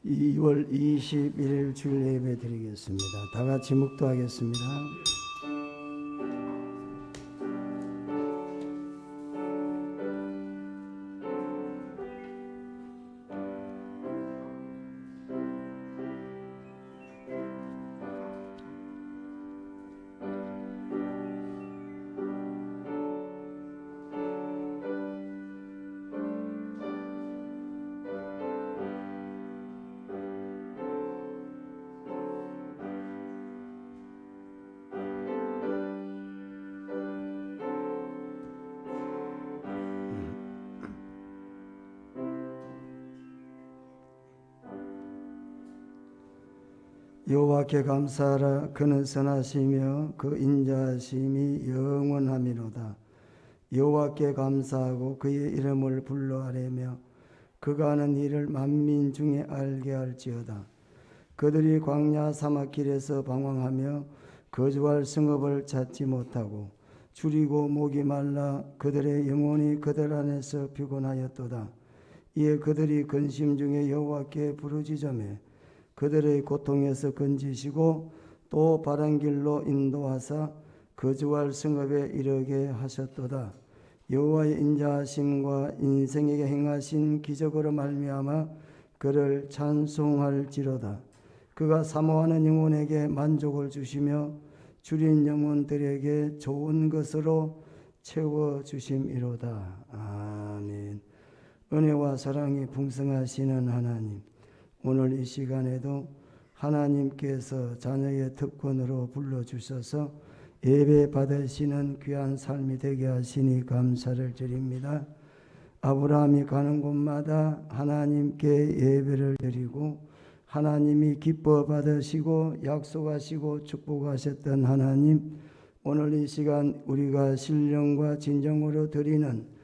2월 21일 주일 예배 드리겠습니다. 다 같이 묵도하겠습니다. 여호와께 감사하라. 그는 선하시며 그 인자하심이 영원함이로다. 여호와께 감사하고 그의 이름을 불러 아뢰며 그가 하는 일을 만민 중에 알게 할지어다. 그들이 광야 사막길에서 방황하며 거주할 성읍을 찾지 못하고 줄이고 목이 말라 그들의 영혼이 그들 안에서 피곤하였도다. 이에 그들이 근심 중에 여호와께 부르짖으며 그들의 고통에서 건지시고 또 바른 길로 인도하사 거주할 성읍에 이르게 하셨도다. 여호와의 인자하심과 인생에게 행하신 기적으로 말미암아 그를 찬송할지로다. 그가 사모하는 영혼에게 만족을 주시며 줄인 영혼들에게 좋은 것으로 채워주심이로다. 아멘. 은혜와 사랑이 풍성하시는 하나님, 오늘 이 시간에도 하나님께서 자녀의 특권으로 불러주셔서 예배 받으시는 귀한 삶이 되게 하시니 감사를 드립니다. 아브라함이 가는 곳마다 하나님께 예배를 드리고 하나님이 기뻐 받으시고 약속하시고 축복하셨던 하나님, 오늘 이 시간 우리가 신령과 진정으로 드리는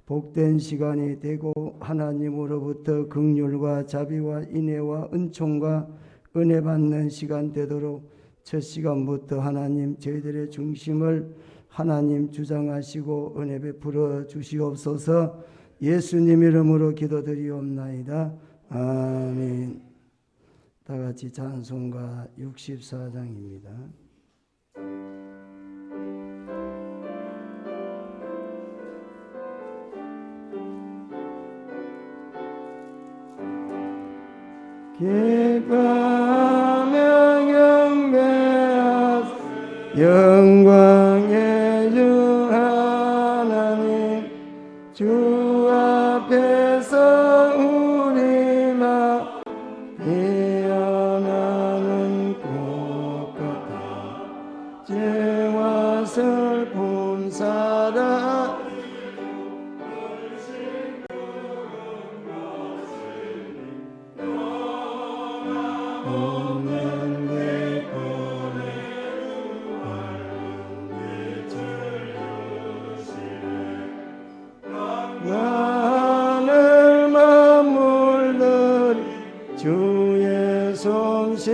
복된 시간이 되고 하나님으로부터 긍휼과 자비와 인애와 은총과 은혜 받는 시간 되도록 첫 시간부터 하나님 저희들의 중심을 하나님 주장하시고 은혜 베풀어 주시옵소서. 예수님 이름으로 기도드리옵나이다. 아멘. 다 같이 찬송가 64장입니다. 기뻐하며 경배하사 영광의 주 하나님, 주 앞에서 우리만 피어나는 꽃 같아 죄와 슬픔 사랑 하늘만 물들이 주의 솜씨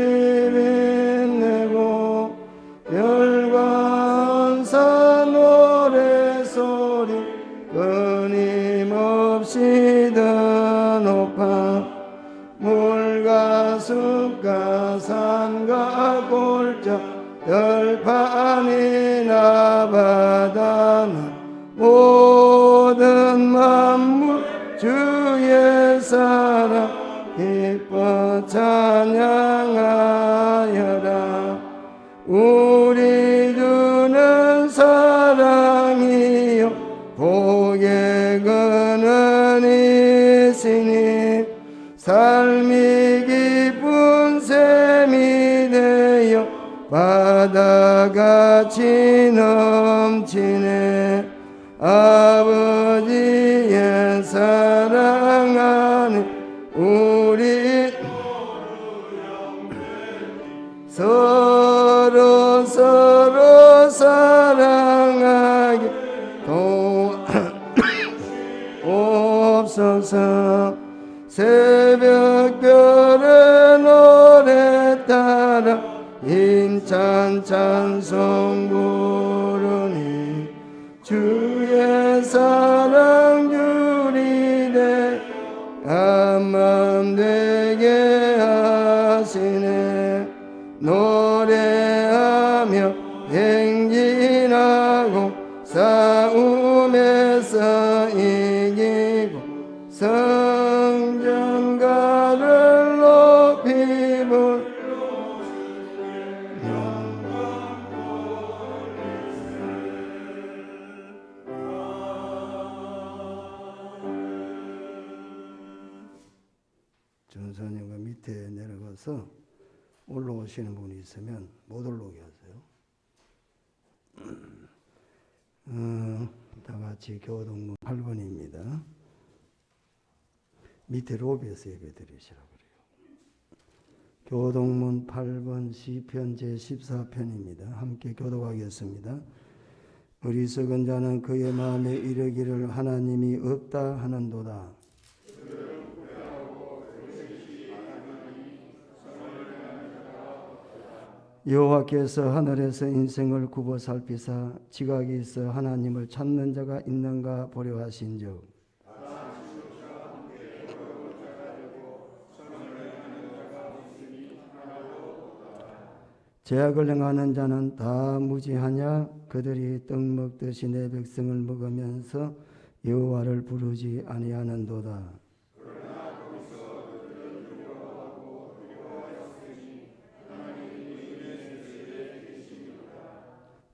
빛내고 별과 은사 노래소리 끊임없이 더 높아 물과 숲과 산과 골짜 들판이나 바다나 모든 만물 주의 사랑 기뻐 찬양하여라. 우리 주는 사랑이요 복의 근원이시니 삶이 기쁜 샘이 되어 바다같이 넘치네. 아버지의 사랑 안에 우리 서로 사랑하게 도옵소서. 새벽별의 노래 따라 힘찬 찬송 부르니 주의 사랑 주리되 한마음 되게 노래하며 행진하고 싸움에서 이기고 성전가를 높이 불 전사님과 밑에 내려가서 올라오시는 분이 있으면 못 올라오게 하세요. 다 같이 교동문 8번입니다. 밑에 로비에서 예배 드리시라고 그래요. 교동문 8번 시편 제14편입니다. 함께 교독하겠습니다. 어리석은 자는 그의 마음에 이르기를 하나님이 없다 하는도다. 여호와께서 하늘에서 인생을 굽어 살피사 지각이 있어 하나님을 찾는 자가 있는가 보려 하신즉 죄악을 행하는 자는 다 무지하냐? 그들이 떡 먹듯이 내 백성을 먹으면서 여호와를 부르지 아니하는도다.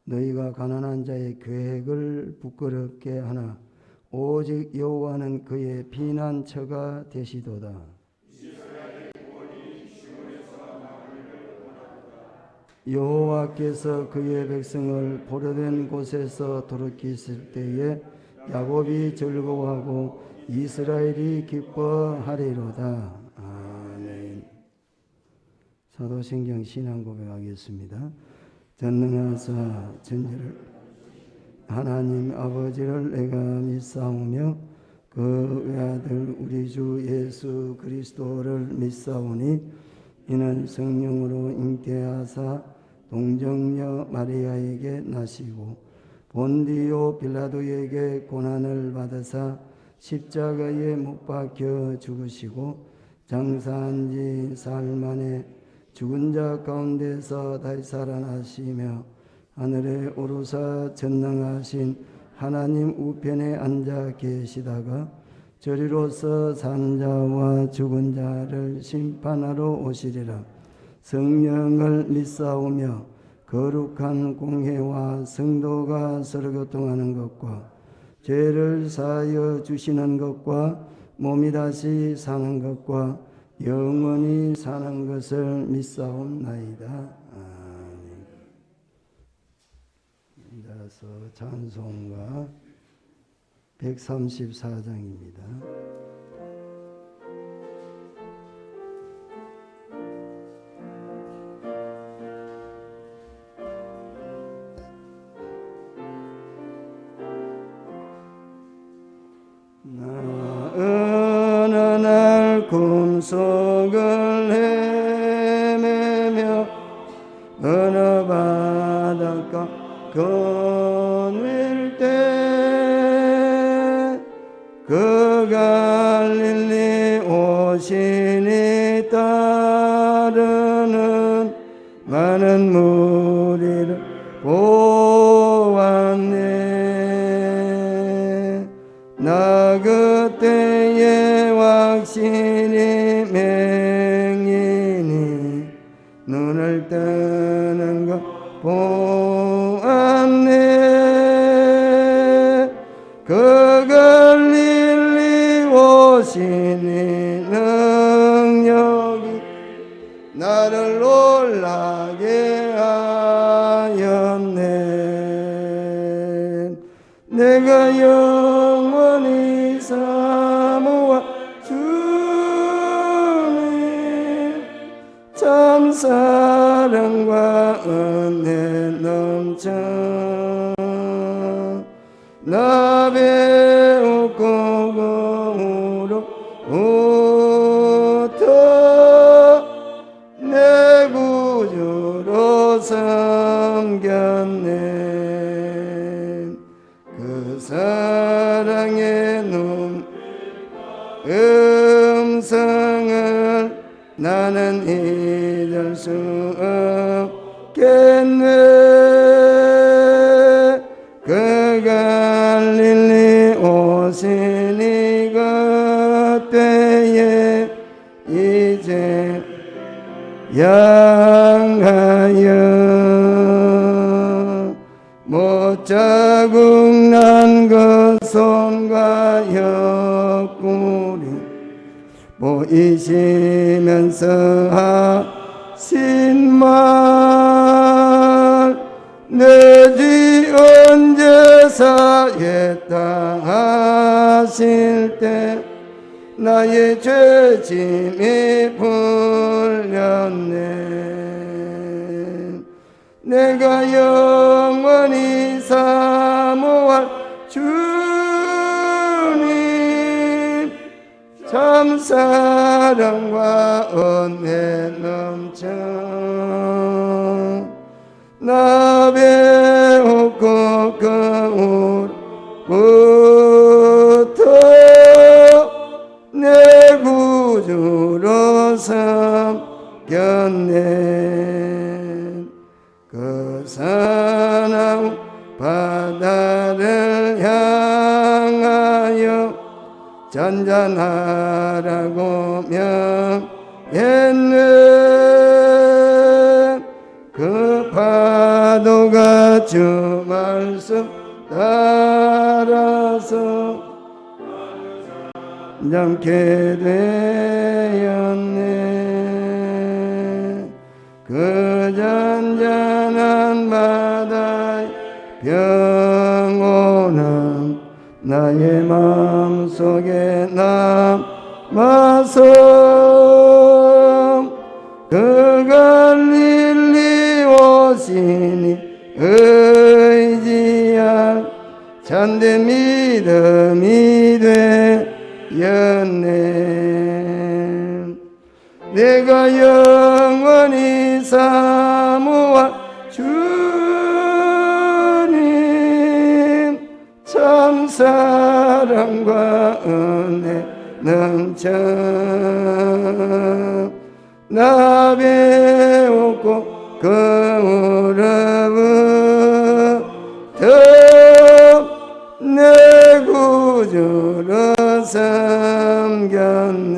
너희가 가난한 자의 계획을 부끄럽게 하나 오직 여호와는 그의 피난처가 되시도다. 여호와께서 그의 백성을 포로된 곳에서 돌이키실 때에 야곱이 즐거워하고 이스라엘이 기뻐하리로다. 아멘. 사도신경 신앙 고백하겠습니다. 전능하사 전지를 하나님 아버지를 내가 믿사오며 그 외아들 우리 주 예수 그리스도를 믿사오니 이는 성령으로 잉태하사 동정녀 마리아에게 나시고 본디오 빌라도에게 고난을 받으사 십자가에 못 박혀 죽으시고 장사한 지 사흘 만에 죽은 자 가운데서 다시 살아나시며 하늘에 오르사 전능하신 하나님 우편에 앉아 계시다가 저리로서 산 자와 죽은 자를 심판하러 오시리라. 성령을 믿사오며 거룩한 공회와 성도가 서로 교통하는 것과 죄를 사하여 주시는 것과 몸이 다시 사는 것과 영원히 사는 것을 믿사옵나이다. 아멘. 이어서 찬송가 134장입니다. 어느 날 꿈속을 헤매며 어느 바닷가 건널 때 그 갈릴리 오시니 따르는 많은 무리를 보았네. 나 그때에 확신이 맹인이 눈을 뜨는 것 보았네. 그 갈릴리 오시니 능력이 나를 놀라게 하였네. 내가 영원히 사모한 주님 참 사랑과 은혜 넘쳐 나 배우고 고음으로부터 내 구주로 섬겼네. 그 사랑의 음성을 나는 잊을 수 없겠네. 그 갈릴리 오시니 그때에 이제 양하여 못자국 난 그 손과 옆구리 보이시면서 하신 말 내 죄 언제 사했다 하실 때 나의 죄짐이 풀렸네. 내가 영원히 사모할 주님 참 사랑과 은혜 넘쳐 나 배웠고 그울부터 내 구주로 삼겼네. 그 사나운 바다를 향하여 전전하라고 명했네. 그 파도가 주 말씀 따라서 잠게 되었네. 그 잔잔한 바다의 평온함 나의 마음속에 남아서 그 갈릴리 오시니 의지할 참된 믿음이 되었네. 내가 영원히 사모할 주님 참 사랑과 은혜 넘쳐 나 배웠고 그 무릎부터 내 구주로 삼겼네.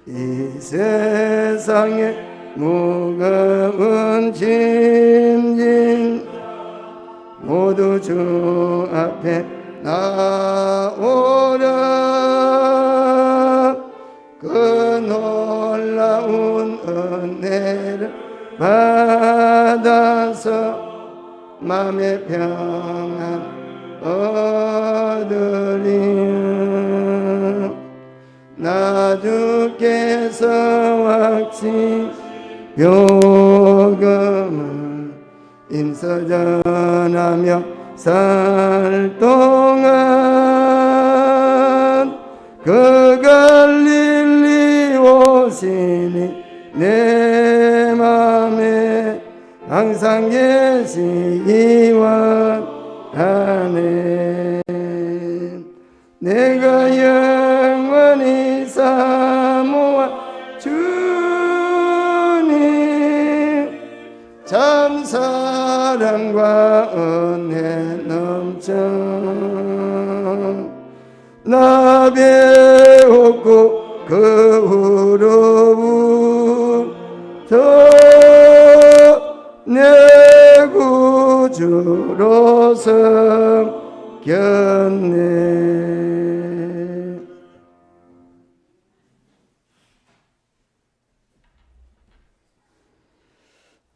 이 세상에 무거운 짐진 모두 주 앞에 나오라. 그 놀라운 은혜를 받아서 마음의 평안 얻으리. 나 주께서 확신 요금을 임서전하며 살 동안 그 갈릴리 오시니 내 맘에 항상 계시기 원하네. 내가 영원히 사모할 주님 참 사랑과 은혜 넘쳐 나 배웠고 그 후로부터 내 구주로 섬겼네.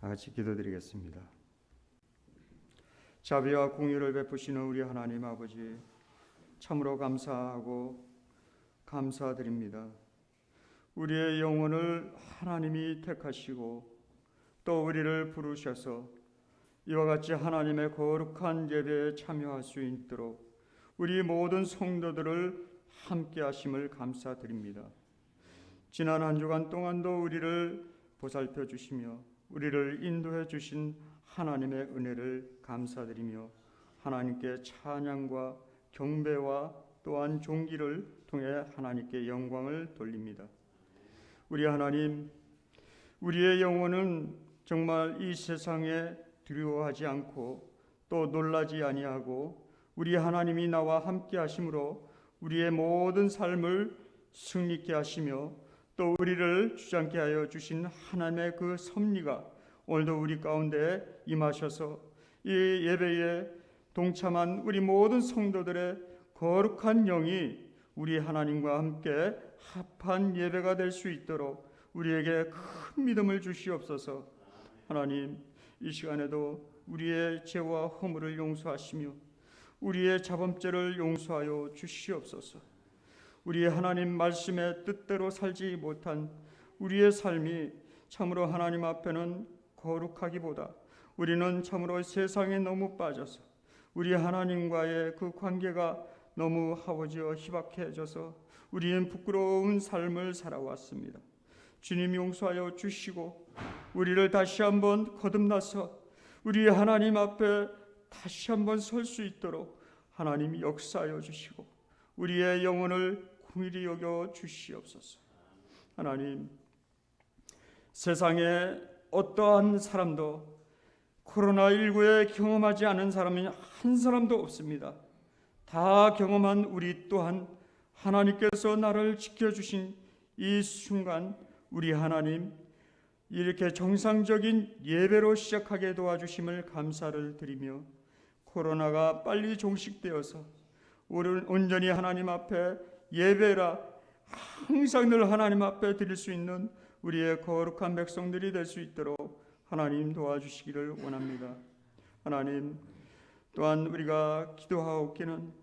같이 기도드리겠습니다. 자비와 공의를 베푸시는 우리 하나님 아버지, 참으로 감사하고 감사드립니다. 우리의 영혼을 하나님이 택하시고 또 우리를 부르셔서 이와 같이 하나님의 거룩한 예배에 참여할 수 있도록 우리 모든 성도들을 함께 하심을 감사드립니다. 지난 한 주간 동안도 우리를 보살펴 주시며 우리를 인도해 주신 하나님의 은혜를 감사드리며 하나님께 찬양과 경배와 또한 존귀를 통해 하나님께 영광을 돌립니다. 우리 하나님, 우리의 영혼은 정말 이 세상에 두려워하지 않고 또 놀라지 아니하고 우리 하나님이 나와 함께 하심으로 우리의 모든 삶을 승리케 하시며 또 우리를 주장케 하여 주신 하나님의 그 섭리가 오늘도 우리 가운데 임하셔서 이 예배에 동참한 우리 모든 성도들의 거룩한 영이 우리 하나님과 함께 합한 예배가 될 수 있도록 우리에게 큰 믿음을 주시옵소서. 하나님, 이 시간에도 우리의 죄와 허물을 용서하시며 우리의 자범죄를 용서하여 주시옵소서. 우리 하나님 말씀의 뜻대로 살지 못한 우리의 삶이 참으로 하나님 앞에는 거룩하기보다 우리는 참으로 세상에 너무 빠져서 우리 하나님과의 그 관계가 너무 하워지어 희박해져서 우리는 부끄러운 삶을 살아왔습니다. 주님 용서하여 주시고 우리를 다시 한번 거듭나서 우리 하나님 앞에 다시 한번 설 수 있도록 하나님 역사하여 주시고 우리의 영혼을 긍휼히 여겨 주시옵소서. 하나님, 세상에 어떠한 사람도 코로나19에 경험하지 않은 사람이 한 사람도 없습니다. 다 경험한 우리 또한 하나님께서 나를 지켜주신 이 순간 우리 하나님 이렇게 정상적인 예배로 시작하게 도와주심을 감사를 드리며 코로나가 빨리 종식되어서 온전히 하나님 앞에 예배라 항상 늘 하나님 앞에 드릴 수 있는 우리의 거룩한 백성들이 될 수 있도록 하나님 도와주시기를 원합니다. 하나님, 또한 우리가 기도하옵기는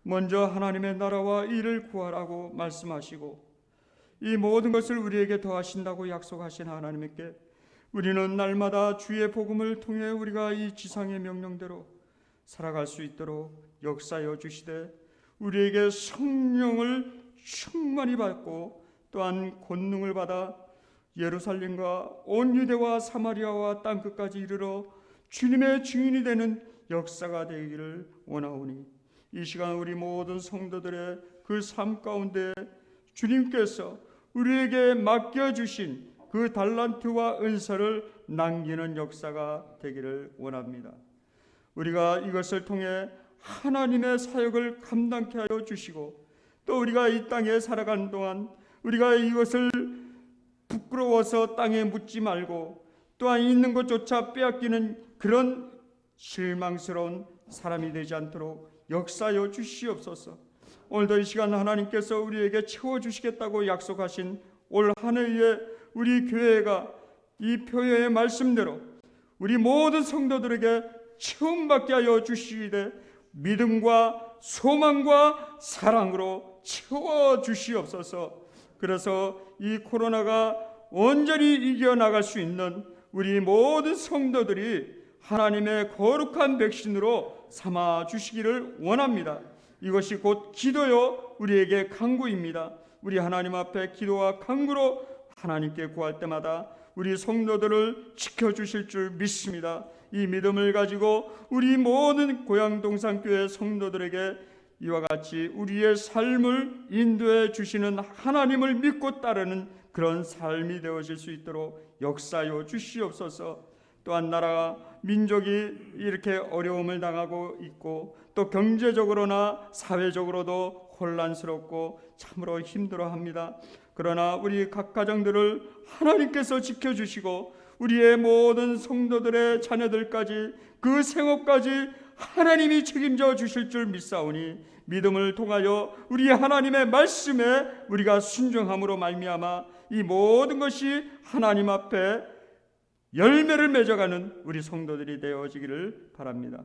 먼저 하나님의 나라와義를 구하라고 말씀하시고 이 모든 것을 우리에게 더하신다고 약속하신 하나님께 우리는 날마다 주의 복음을 통해 우리가 이 지상의 명령대로 살아갈 수 있도록 역사하여 주시되 우리에게 성령을 충만히 받고 또한 권능을 받아 예루살렘과 온 유대와 사마리아와 땅끝까지 이르러 주님의 증인이 되는 역사가 되기를 원하오니 이 시간 우리 모든 성도들의 그 삶 가운데 주님께서 우리에게 맡겨주신 그 달란트와 은사를 남기는 역사가 되기를 원합니다. 우리가 이것을 통해 하나님의 사역을 감당케 하여 주시고 또 우리가 이 땅에 살아가는 동안 우리가 이것을 부끄러워서 땅에 묻지 말고 또한 있는 것조차 빼앗기는 그런 실망스러운 사람이 되지 않도록 역사하여 주시옵소서. 오늘도 이 시간 하나님께서 우리에게 채워주시겠다고 약속하신 올 한 해에 우리 교회가 이 표현의 말씀대로 우리 모든 성도들에게 체험받게 하여 주시되 믿음과 소망과 사랑으로 채워주시옵소서. 그래서 이 코로나가 온전히 이겨나갈 수 있는 우리 모든 성도들이 하나님의 거룩한 백신으로 삼아 주시기를 원합니다. 이것이 곧 기도요 우리에게 간구입니다. 우리 하나님 앞에 기도와 간구로 하나님께 구할 때마다 우리 성도들을 지켜주실 줄 믿습니다. 이 믿음을 가지고 우리 모든 고향동산교회 성도들에게 이와 같이 우리의 삶을 인도해 주시는 하나님을 믿고 따르는 그런 삶이 되어질 수 있도록 역사하여 주시옵소서. 또한 나라가 민족이 이렇게 어려움을 당하고 있고 또 경제적으로나 사회적으로도 혼란스럽고 참으로 힘들어합니다. 그러나 우리 각 가정들을 하나님께서 지켜주시고 우리의 모든 성도들의 자녀들까지 그 생업까지 하나님이 책임져 주실 줄 믿사오니 믿음을 통하여 우리 하나님의 말씀에 우리가 순종함으로 말미암아 이 모든 것이 하나님 앞에 열매를 맺어가는 우리 성도들이 되어지기를 바랍니다.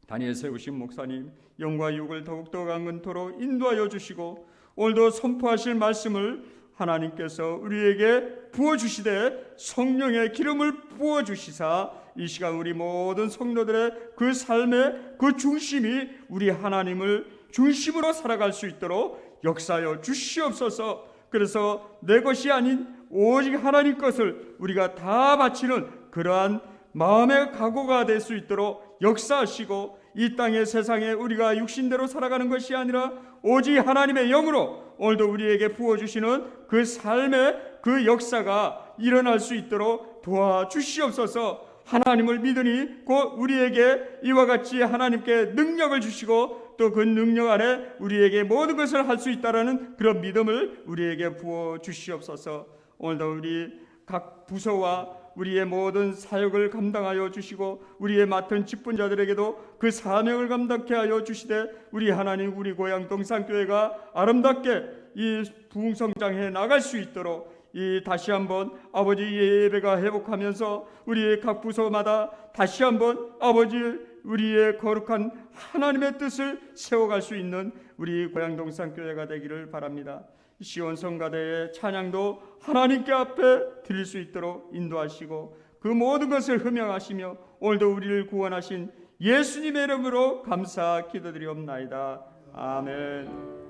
다니엘 세우신 목사님 영과 육을 더욱더 강건토록 인도하여 주시고 오늘도 선포하실 말씀을 하나님께서 우리에게 부어주시되 성령의 기름을 부어주시사 이 시간 우리 모든 성도들의 그 삶의 그 중심이 우리 하나님을 중심으로 살아갈 수 있도록 역사하여 주시옵소서. 그래서 내 것이 아닌 오직 하나님 것을 우리가 다 바치는 그러한 마음의 각오가 될 수 있도록 역사하시고 이 땅의 세상에 우리가 육신대로 살아가는 것이 아니라 오직 하나님의 영으로 오늘도 우리에게 부어주시는 그 삶의 그 역사가 일어날 수 있도록 도와주시옵소서. 하나님을 믿으니 곧 우리에게 이와 같이 하나님께 능력을 주시고 또 그 능력 안에 우리에게 모든 것을 할 수 있다라는 그런 믿음을 우리에게 부어주시옵소서. 오늘도 우리 각 부서와 우리의 모든 사역을 감당하여 주시고 우리의 맡은 직분자들에게도 그 사명을 감당케 하여 주시되 우리 하나님 우리 고향 동산교회가 아름답게 이 부흥성장해 나갈 수 있도록 이 다시 한번 아버지 예배가 회복하면서 우리의 각 부서마다 다시 한번 아버지 우리의 거룩한 하나님의 뜻을 세워갈 수 있는 우리 고향 동산교회가 되기를 바랍니다. 시온 성가대의 찬양도 하나님께 앞에 드릴 수 있도록 인도하시고 그 모든 것을 흠양하시며 오늘도 우리를 구원하신 예수님의 이름으로 감사 기도드리옵나이다. 아멘.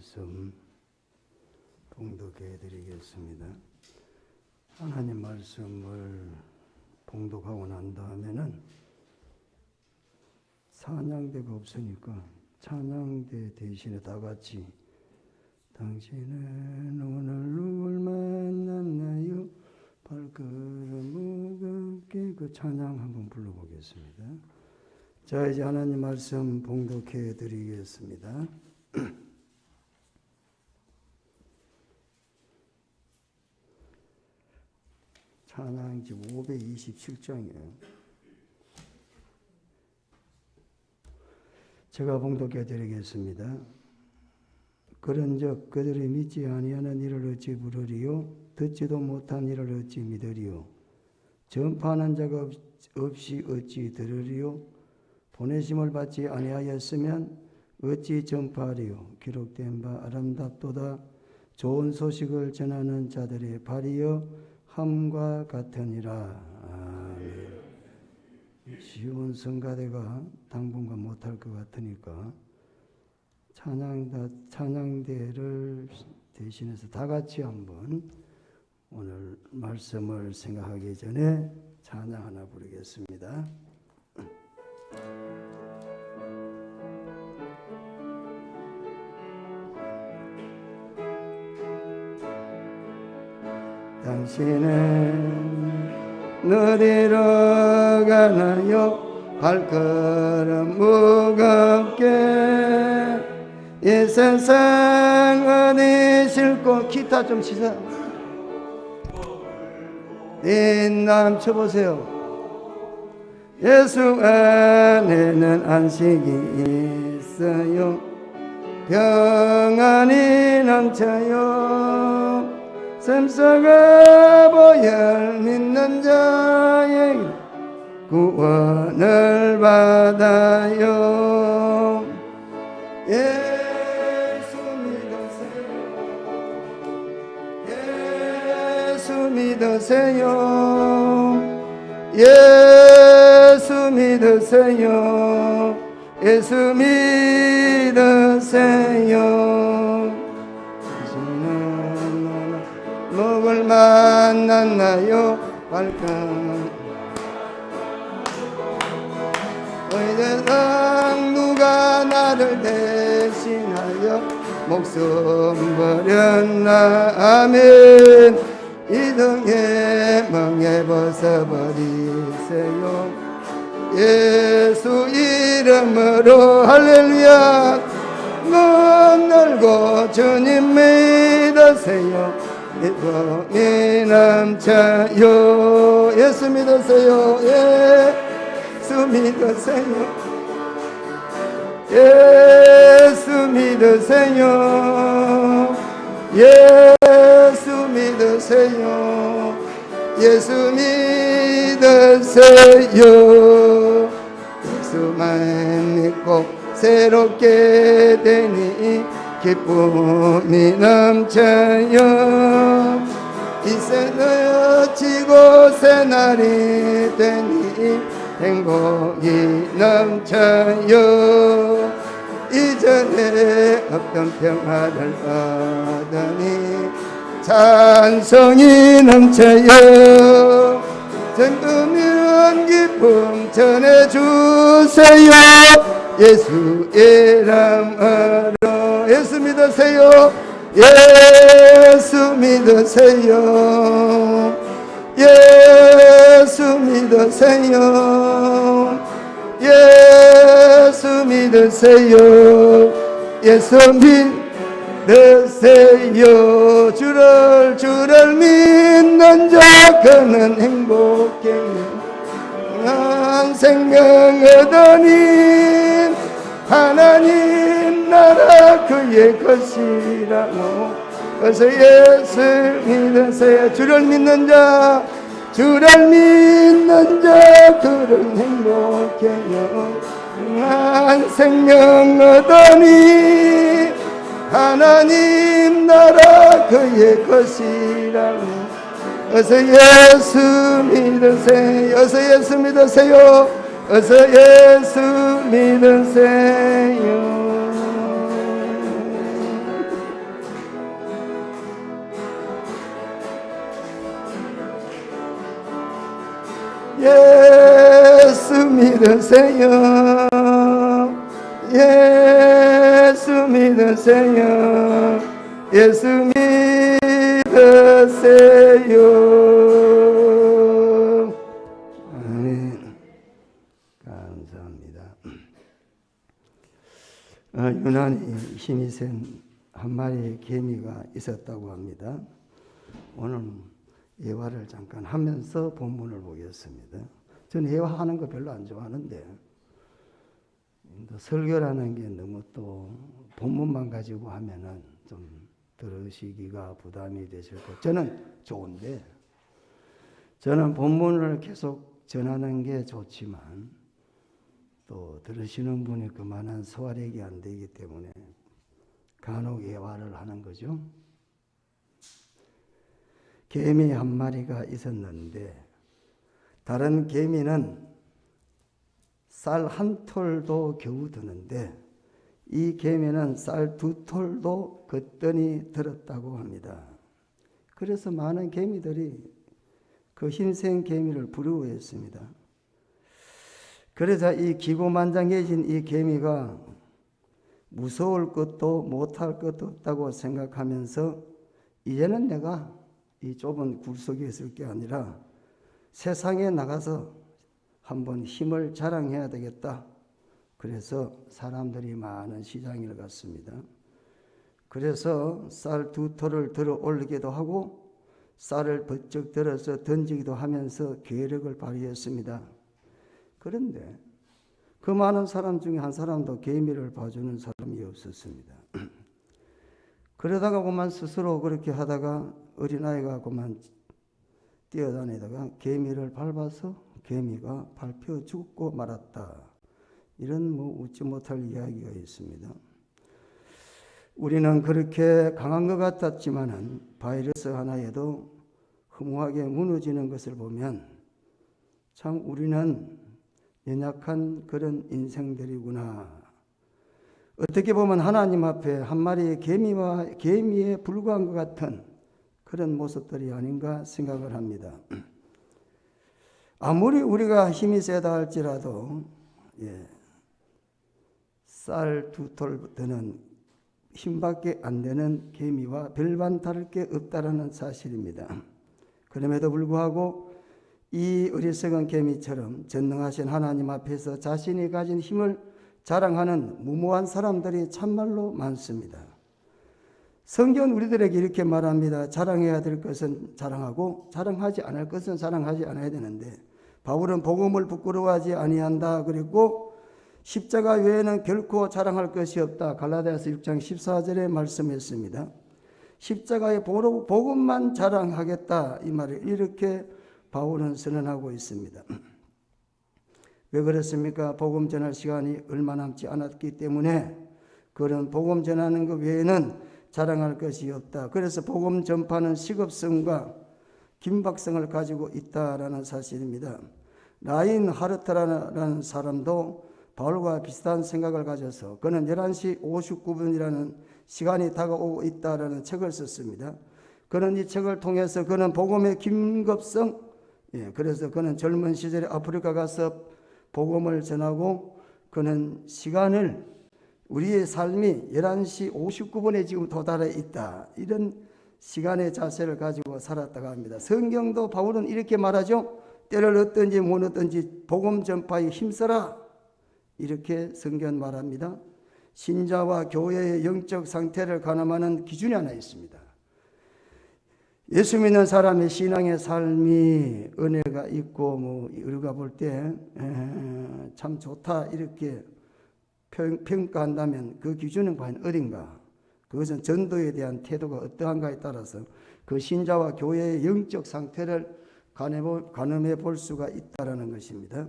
말씀 봉독해 드리겠습니다. 하나님 말씀을 봉독하고 난 다음에는 찬양대가 없으니까 찬양대 대신에 다 같이 당신은 오늘 누굴 만났나요? 발걸음 무겁게 그 찬양 한번 불러보겠습니다. 자, 이제 하나님 말씀 봉독해 드리겠습니다. 찬양지 527장이에요. 제가 봉독해 드리겠습니다. 그런즉 그들이 믿지 아니하는 이를 어찌 부르리요? 듣지도 못한 이를 어찌 믿으리요? 전파하는 자가 없이 어찌 들으리요? 보내심을 받지 아니하였으면 어찌 전파하리요? 기록된 바 아름답도다. 좋은 소식을 전하는 자들의 발이여 함과 같으니라. 아멘. 시온 성가대가 당분간 못할 것 같으니까 찬양대를 대신해서 다 같이 한번 오늘 말씀을 생각하기 전에 찬양 하나 부르겠습니다. 당신은 어디로 가나요? 발걸음 무겁게 이 세상 어디 싣고 기타 좀 치세요. 님 쳐보세요. 예수 안에는 안식이 있어요. 평안이 넘쳐요. 샘서가 보혈 믿는 자에게 구원을 받아요. 예수 믿으세요. 예수 믿으세요. 예수 믿으세요. 누굴 만났나요? 발걸음 의대상 누가 나를 대신하여 목숨 버렸나. 아멘. 이 등에 멍에 벗어버리세요. 예수 이름으로 할렐루야. 눈 열고 주님 믿으세요. 믿음이 넘쳐요. 예수 믿으세요. 예수 믿으세요. 예수 믿으세요. 예수 믿으세요. 예수 믿으세요. 예수만 믿고 새롭게 되니 기쁨이 넘쳐요. 이제 놓여지고 새날이 되니 행복이 넘쳐요. 이전에 없던 평화를 얻으니 찬송이 넘쳐요. 정도면 기쁨 전해주세요. 예수 이름으로. 예수 믿으세요. 예수 믿으세요. 예수 믿으세요. 예수 믿으세요. 예수 믿으세요. 주를 믿는 자 그는 행복해. 생명 얻으니 하나님 나라 그의 것이라고. 그래서 예수 믿으세요. 주를 믿는 자 그는 행복해요. 생명 얻으니 하나님 나라 그의 것이라고. 어서 예수 믿으세요. 어서 예수 믿으세요. 어서 예수 믿으세요. 예수 믿으세요. 예수 믿으세요. 예수 믿으세요. 아멘. 감사합니다. 유난히 힘이 센 한 마리의 개미가 있었다고 합니다. 오늘 예화를 잠깐 하면서 본문을 보겠습니다. 저는 예화하는 거 별로 안 좋아하는데 설교라는 게 너무 또 본문만 가지고 하면은 좀 들으시기가 부담이 되실 것. 저는 좋은데 저는 본문을 계속 전하는 게 좋지만 또 들으시는 분이 그만한 소화력이 안 되기 때문에 간혹 예화를 하는 거죠. 개미 한 마리가 있었는데 다른 개미는 쌀 한 톨도 겨우 드는데 이 개미는 쌀 두 톨도 거뜬히 들었다고 합니다. 그래서 많은 개미들이 그 힘센 개미를 부러워했습니다. 그러자 이 기고만장해진 이 개미가 무서울 것도 못할 것도 없다고 생각하면서 이제는 내가 이 좁은 굴 속에 있을 게 아니라 세상에 나가서 한번 힘을 자랑해야 되겠다. 그래서 사람들이 많은 시장을 갔습니다. 그래서 쌀 두 톨을 들어 올리기도 하고 쌀을 번쩍 들어서 던지기도 하면서 괴력을 발휘했습니다. 그런데 그 많은 사람 중에 한 사람도 개미를 봐주는 사람이 없었습니다. 그러다가 그만 스스로 그렇게 하다가 어린아이가 그만 뛰어다니다가 개미를 밟아서 개미가 밟혀 죽고 말았다. 이런 웃지 못할 이야기가 있습니다. 우리는 그렇게 강한 것 같았지만은 바이러스 하나에도 허무하게 무너지는 것을 보면 참 우리는 연약한 그런 인생들이구나. 어떻게 보면 하나님 앞에 한 마리의 개미에 불과한 것 같은 그런 모습들이 아닌가 생각을 합니다. 아무리 우리가 힘이 세다 할지라도 쌀 두 톨 드는 힘밖에 안 되는 개미와 별반 다를 게 없다라는 사실입니다. 그럼에도 불구하고 이 어리석은 개미처럼 전능하신 하나님 앞에서 자신이 가진 힘을 자랑하는 무모한 사람들이 참말로 많습니다. 성경은 우리들에게 이렇게 말합니다. 자랑해야 될 것은 자랑하고 자랑하지 않을 것은 자랑하지 않아야 되는데 바울은 복음을 부끄러워하지 아니한다. 그리고 십자가 외에는 결코 자랑할 것이 없다. 갈라디아서 6장 14절에 말씀했습니다. 십자가의 복음만 자랑하겠다. 이 말을 이렇게 바울은 선언하고 있습니다. 왜 그렇습니까? 복음 전할 시간이 얼마 남지 않았기 때문에 그런 복음 전하는 것 외에는 자랑할 것이 없다. 그래서 복음 전파는 시급성과 긴박성을 가지고 있다라는 사실입니다. 라인 하르트라는 사람도 바울과 비슷한 생각을 가져서 그는 11시 59분이라는 시간이 다가오고 있다라는 책을 썼습니다. 그는 이 책을 통해서 그는 복음의 긴급성, 그래서 그는 젊은 시절에 아프리카 가서 복음을 전하고 그는 시간을 우리의 삶이 11시 59분에 지금 도달해 있다. 이런 시간의 자세를 가지고 살았다고 합니다. 성경도 바울은 이렇게 말하죠. 때를 얻든지 못 얻든지 복음 전파에 힘써라. 이렇게 성경 말합니다. 신자와 교회의 영적 상태를 가늠하는 기준이 하나 있습니다. 예수 믿는 사람의 신앙의 삶이 은혜가 있고 우리가 볼 때 참 좋다 이렇게 평가한다면 그 기준은 과연 어딘가? 그것은 전도에 대한 태도가 어떠한가에 따라서 그 신자와 교회의 영적 상태를 가늠해 볼 수가 있다는 것입니다.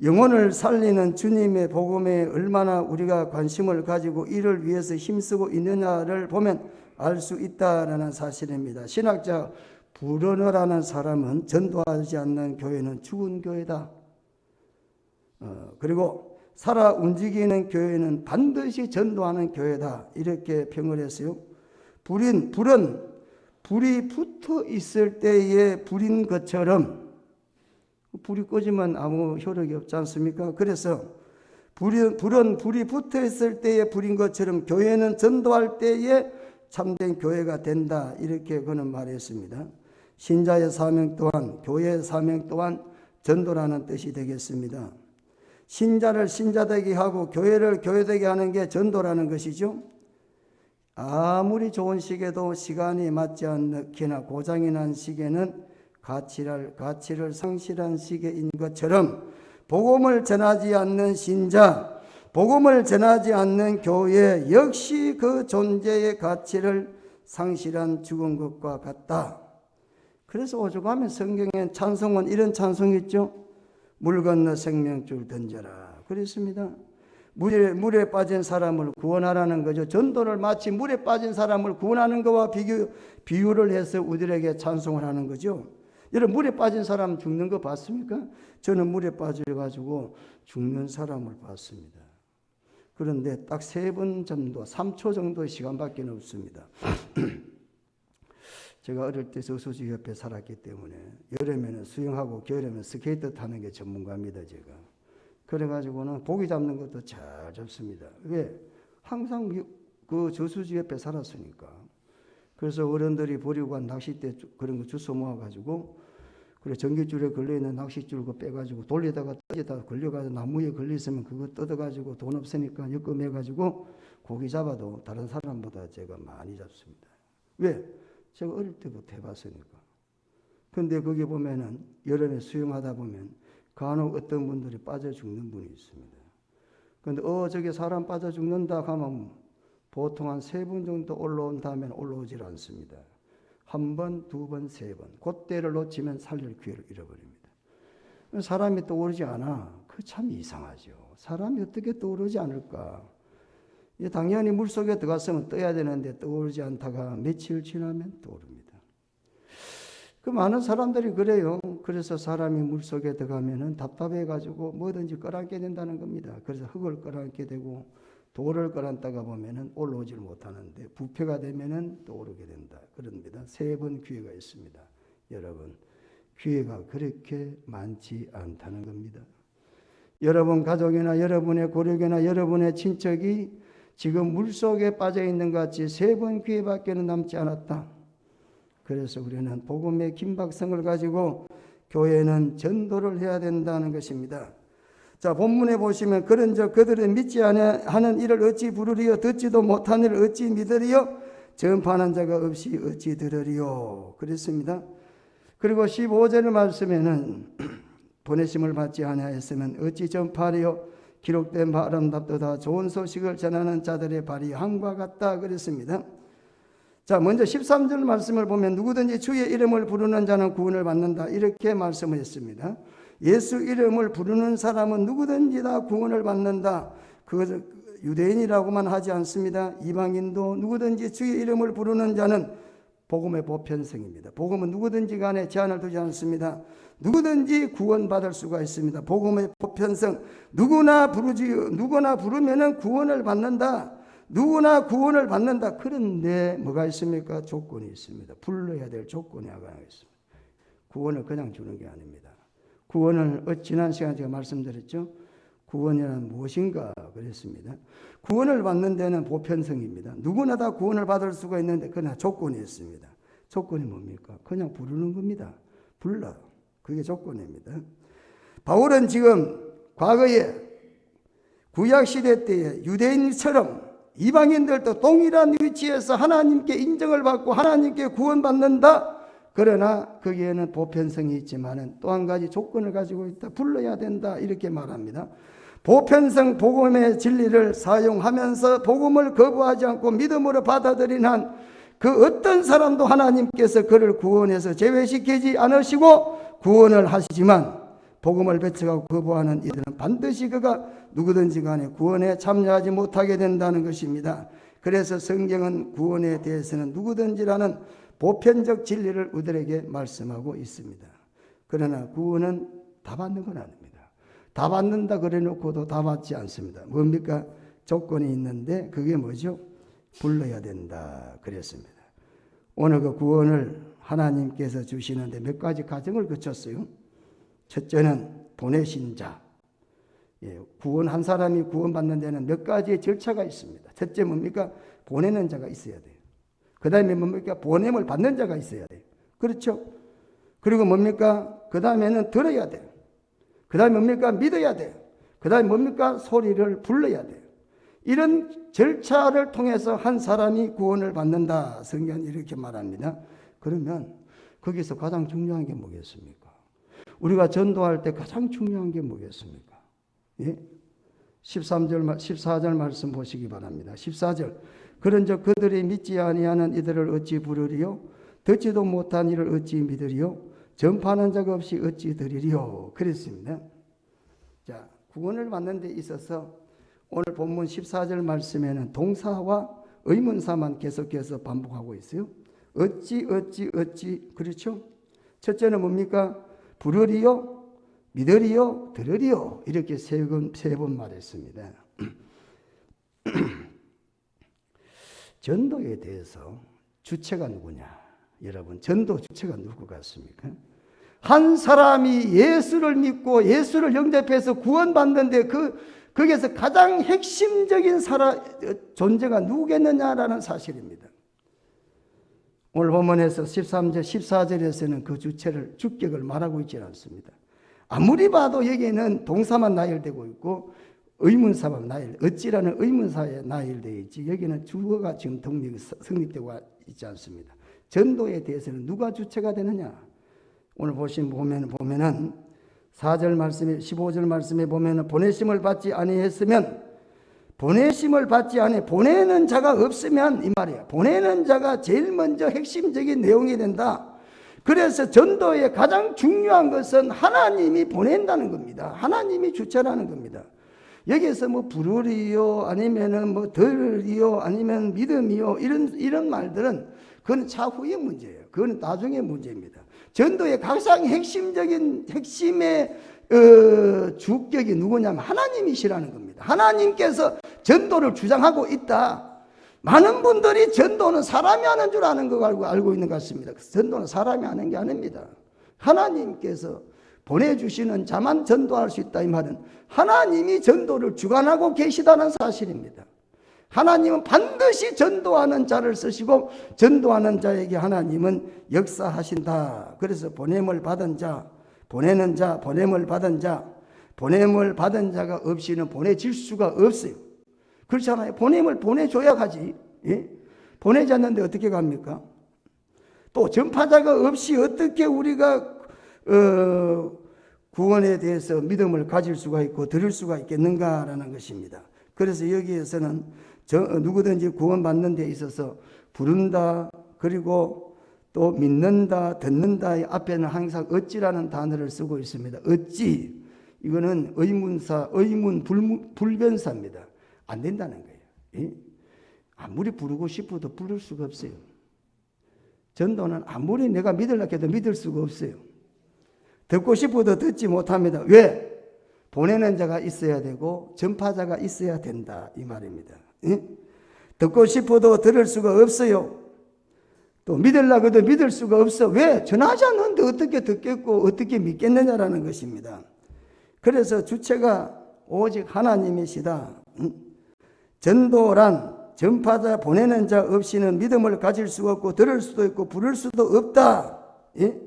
영혼을 살리는 주님의 복음에 얼마나 우리가 관심을 가지고 이를 위해서 힘쓰고 있느냐를 보면 알 수 있다는 사실입니다. 신학자 브루너라는 사람은 전도하지 않는 교회는 죽은 교회다. 그리고 살아 움직이는 교회는 반드시 전도하는 교회다. 이렇게 평을 했어요. 불이 붙어 있을 때의 불인 것처럼 불이 꺼지면 아무 효력이 없지 않습니까? 그래서 불이 붙어 있을 때의 불인 것처럼 교회는 전도할 때에 참된 교회가 된다. 이렇게 그는 말했습니다. 신자의 사명 또한 교회의 사명 또한 전도라는 뜻이 되겠습니다. 신자를 신자되게 하고 교회를 교회되게 하는 게 전도라는 것이죠. 아무리 좋은 시계도 시간이 맞지 않기나 고장이 난 시계는 가치를 상실한 시계인 것처럼 복음을 전하지 않는 신자, 복음을 전하지 않는 교회 역시 그 존재의 가치를 상실한 죽은 것과 같다. 그래서 오죽하면 성경에 찬송은 이런 찬송이 있죠. 물 건너 생명줄 던져라. 그랬습니다. 물에 빠진 사람을 구원하라는 거죠. 전도를 마치 물에 빠진 사람을 구원하는 것과 비유를 해서 우리에게 찬송을 하는 거죠. 여러분 물에 빠진 사람 죽는 거 봤습니까? 저는 물에 빠져가지고 죽는 사람을 봤습니다. 그런데 딱 3번 정도, 3초 정도의 시간밖에 없습니다. 제가 어릴 때 저수지 옆에 살았기 때문에 여름에는 수영하고 겨울에는 스케이트 타는 게 전문가입니다. 제가. 그래가지고는 고기 잡는 것도 잘 잡습니다. 왜? 항상 그 저수지 옆에 살았으니까. 그래서 어른들이 버리고 간 낚싯대 그런 거 주워 모아가지고 그래 전기줄에 걸려있는 낚싯줄 그 빼가지고 돌리다가 떠지다가 걸려가지고 나무에 걸려있으면 그거 뜯어가지고 돈 없으니까 엮어매가지고 고기 잡아도 다른 사람보다 제가 많이 잡습니다. 왜? 제가 어릴 때부터 해봤으니까. 근데 거기 보면은 여름에 수영하다 보면 간혹 어떤 분들이 빠져 죽는 분이 있습니다. 근데 저게 사람 빠져 죽는다 하면 보통 한 3번 정도 올라온 다음에 올라오질 않습니다. 1번, 2번, 3번. 그때를 놓치면 살릴 기회를 잃어버립니다. 사람이 떠오르지 않아. 그 참 이상하죠. 사람이 어떻게 떠오르지 않을까? 당연히 물속에 들어갔으면 떠야 되는데 떠오르지 않다가 며칠 지나면 떠오릅니다. 그 많은 사람들이 그래요. 그래서 사람이 물속에 들어가면은 답답해가지고 뭐든지 끌어안게 된다는 겁니다. 그래서 흙을 끌어안게 되고 돌을 끌어안다가 보면은 올라오질 못하는데 부패가 되면은 또 오르게 된다. 그럽니다. 3번 기회가 있습니다. 여러분, 기회가 그렇게 많지 않다는 겁니다. 여러분 가족이나 여러분의 고력이나 여러분의 친척이 지금 물속에 빠져 있는 것 같이 3번 기회밖에는 남지 않았다. 그래서 우리는 복음의 긴박성을 가지고 교회는 전도를 해야 된다는 것입니다. 자, 본문에 보시면 그런즉 그들은 믿지 하는 이를 어찌 부르리요 듣지도 못한 이를 어찌 믿으리요 전파하는 자가 없이 어찌 들으리요 그랬습니다. 그리고 15절 말씀에는 보내심을 받지 아니하였으면 어찌 전파하리요 기록된 바 아름답도다 좋은 소식을 전하는 자들의 발이 함과 같다 그랬습니다. 자, 먼저 13절 말씀을 보면 누구든지 주의 이름을 부르는 자는 구원을 받는다 이렇게 말씀을 했습니다. 예수 이름을 부르는 사람은 누구든지 다 구원을 받는다. 그것을 유대인이라고만 하지 않습니다. 이방인도 누구든지 주의 이름을 부르는 자는 복음의 보편성입니다. 복음은 누구든지 간에 제한을 두지 않습니다. 누구든지 구원받을 수가 있습니다. 복음의 보편성, 누구나 부르면은 구원을 받는다. 누구나 구원을 받는다. 그런데 뭐가 있습니까? 조건이 있습니다. 불러야 될 조건이 하나 있습니다. 구원을 그냥 주는 게 아닙니다. 구원을 지난 시간에 제가 말씀드렸죠. 구원이란 무엇인가 그랬습니다. 구원을 받는 데는 보편성입니다. 누구나 다 구원을 받을 수가 있는데 그러나 조건이 있습니다. 조건이 뭡니까? 그냥 부르는 겁니다. 불러. 그게 조건입니다. 바울은 지금 과거에 구약시대 때에 유대인처럼 이방인들도 동일한 위치에서 하나님께 인정을 받고 하나님께 구원받는다. 그러나 거기에는 보편성이 있지만 또 한 가지 조건을 가지고 있다. 불러야 된다. 이렇게 말합니다. 보편성 복음의 진리를 사용하면서 복음을 거부하지 않고 믿음으로 받아들인 한 그 어떤 사람도 하나님께서 그를 구원해서 제외시키지 않으시고 구원을 하시지만 복음을 배척하고 거부하는 이들은 반드시 그가 누구든지 간에 구원에 참여하지 못하게 된다는 것입니다. 그래서 성경은 구원에 대해서는 누구든지라는 보편적 진리를 우리들에게 말씀하고 있습니다. 그러나 구원은 다 받는 건 아닙니다. 다 받는다 그래 놓고도 다 받지 않습니다. 뭡니까? 조건이 있는데 그게 뭐죠? 불러야 된다 그랬습니다. 오늘 그 구원을 하나님께서 주시는데 몇 가지 과정을 거쳤어요. 첫째는 보내신 자. 구원 한 사람이 구원받는 데는 몇 가지의 절차가 있습니다. 첫째 뭡니까? 보내는 자가 있어야 돼요. 그 다음에 뭡니까? 보냄을 받는 자가 있어야 돼요. 그렇죠? 그리고 뭡니까? 그 다음에는 들어야 돼요. 그 다음에 뭡니까? 믿어야 돼요. 그 다음에 뭡니까? 소리를 불러야 돼요. 이런 절차를 통해서 한 사람이 구원을 받는다. 성경은 이렇게 말합니다. 그러면 거기서 가장 중요한 게 뭐겠습니까? 우리가 전도할 때 가장 중요한 게 뭐겠습니까? 예? 14절 말씀 보시기 바랍니다. 14절. 그런즉 그들이 믿지 아니하는 이들을 어찌 부르리요? 듣지도 못한 이를 어찌 믿으리요? 전파하는 자가 없이 어찌 들으리요? 그랬습니다. 자, 구원을 받는 데 있어서 오늘 본문 14절 말씀에는 동사와 의문사만 계속해서 반복하고 있어요. 어찌 그렇죠? 첫째는 뭡니까? 부르리요? 믿으리요? 들으리요? 이렇게 세 번 말했습니다. 전도에 대해서 주체가 누구냐? 여러분, 전도 주체가 누구 같습니까? 한 사람이 예수를 믿고 예수를 영접해서 구원받는데 거기에서 가장 핵심적인 존재가 누구겠느냐라는 사실입니다. 오늘 본문에서 13절, 14절에서는 그 주격을 말하고 있지 않습니다. 아무리 봐도 여기에는 동사만 나열되고 있고 의문사만 어찌라는 의문사에 나열되어 있지 여기는 주어가 지금 성립되고 있지 않습니다. 전도에 대해서는 누가 주체가 되느냐? 오늘 보면은 4절 말씀에 15절 말씀에 보면은 보내심을 받지 아니했으면 보내는 자가 없으면 이 말이야. 보내는 자가 제일 먼저 핵심적인 내용이 된다. 그래서 전도의 가장 중요한 것은 하나님이 보낸다는 겁니다. 하나님이 주체라는 겁니다. 여기에서 뭐 부르리요 아니면은 뭐 들으리요 아니면 믿음이요 이런 말들은 그건 차후의 문제예요. 그건 나중의 문제입니다. 전도의 가장 핵심의 주격이 누구냐면 하나님이시라는 겁니다. 하나님께서 전도를 주장하고 있다. 많은 분들이 전도는 사람이 하는 줄 아는 거 알고 있는 것 같습니다. 전도는 사람이 하는 게 아닙니다. 하나님께서 보내주시는 자만 전도할 수 있다 이 말은 하나님이 전도를 주관하고 계시다는 사실입니다. 하나님은 반드시 전도하는 자를 쓰시고 전도하는 자에게 하나님은 역사하신다. 그래서 보냄을 받은 자, 보내는 자, 보냄을 받은 자가 없이는 보내질 수가 없어요. 그렇잖아요. 보냄을 보내줘야 가지. 예? 보내지 않는데 어떻게 갑니까? 또 전파자가 없이 어떻게 우리가 구원에 대해서 믿음을 가질 수가 있고 들을 수가 있겠는가라는 것입니다. 그래서 여기에서는 누구든지 구원받는 데 있어서 부른다 그리고 또 믿는다 듣는다의 앞에는 항상 어찌라는 단어를 쓰고 있습니다. 어찌 이거는 의문 불변사입니다. 안 된다는 거예요. 예? 아무리 부르고 싶어도 부를 수가 없어요. 전도는 아무리 내가 믿으려고 해도 믿을 수가 없어요. 듣고 싶어도 듣지 못합니다. 왜? 보내는 자가 있어야 되고 전파자가 있어야 된다 이 말입니다. 예? 듣고 싶어도 들을 수가 없어요. 또 믿으려고 해도 믿을 수가 없어. 왜? 전하지 않는데 어떻게 듣겠고 어떻게 믿겠느냐라는 것입니다. 그래서 주체가 오직 하나님이시다. 전도란 전파자 보내는 자 없이는 믿음을 가질 수가 없고 들을 수도 있고 부를 수도 없다. 예?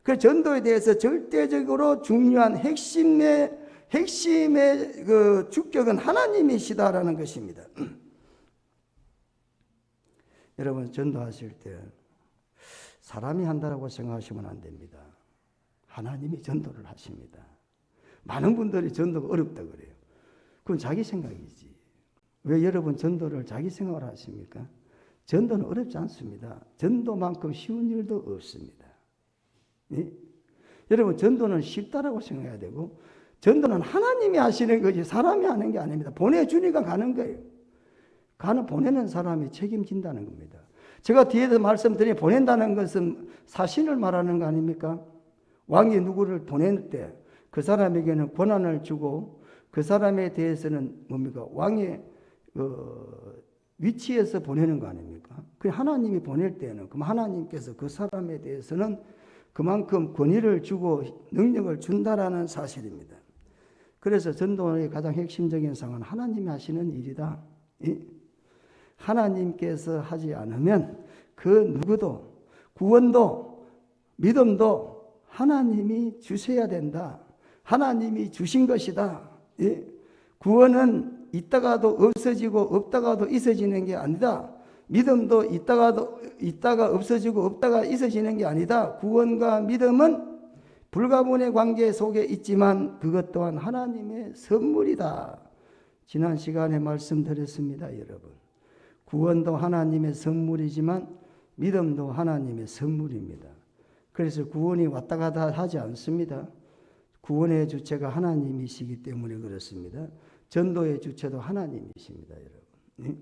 그 전도에 대해서 절대적으로 중요한 핵심의 그 주격은 하나님이시다라는 것입니다. 여러분 전도하실 때 사람이 한다라고 생각하시면 안 됩니다. 하나님이 전도를 하십니다. 많은 분들이 전도가 어렵다 그래요. 그건 자기 생각이지. 왜 여러분 전도를 자기 생각을 하십니까? 전도는 어렵지 않습니다. 전도만큼 쉬운 일도 없습니다. 예? 여러분 전도는 쉽다라고 생각해야 되고 전도는 하나님이 하시는 거지 사람이 하는 게 아닙니다. 보내주니까 가는 거예요. 보내는 사람이 책임진다는 겁니다. 제가 뒤에서 말씀드린 보낸다는 것은 사신을 말하는 거 아닙니까? 왕이 누구를 보낼 때 그 사람에게는 권한을 주고 그 사람에 대해서는 뭡니까? 왕의 위치에서 보내는 거 아닙니까? 그 하나님이 보낼 때는 그럼 하나님께서 그 사람에 대해서는 그만큼 권위를 주고 능력을 준다라는 사실입니다. 그래서 전도의 가장 핵심적인 상은 하나님이 하시는 일이다. 하나님께서 하지 않으면 그 누구도 구원도 믿음도 하나님이 주셔야 된다. 하나님이 주신 것이다. 구원은 있다가도 없어지고 없다가도 있어지는 게 아니다. 믿음도 있다가 없어지고 없다가 있어지는 게 아니다. 구원과 믿음은 불가분의 관계 속에 있지만 그것 또한 하나님의 선물이다. 지난 시간에 말씀드렸습니다, 여러분. 구원도 하나님의 선물이지만 믿음도 하나님의 선물입니다. 그래서 구원이 왔다 갔다 하지 않습니다. 구원의 주체가 하나님이시기 때문에 그렇습니다. 전도의 주체도 하나님이십니다, 여러분.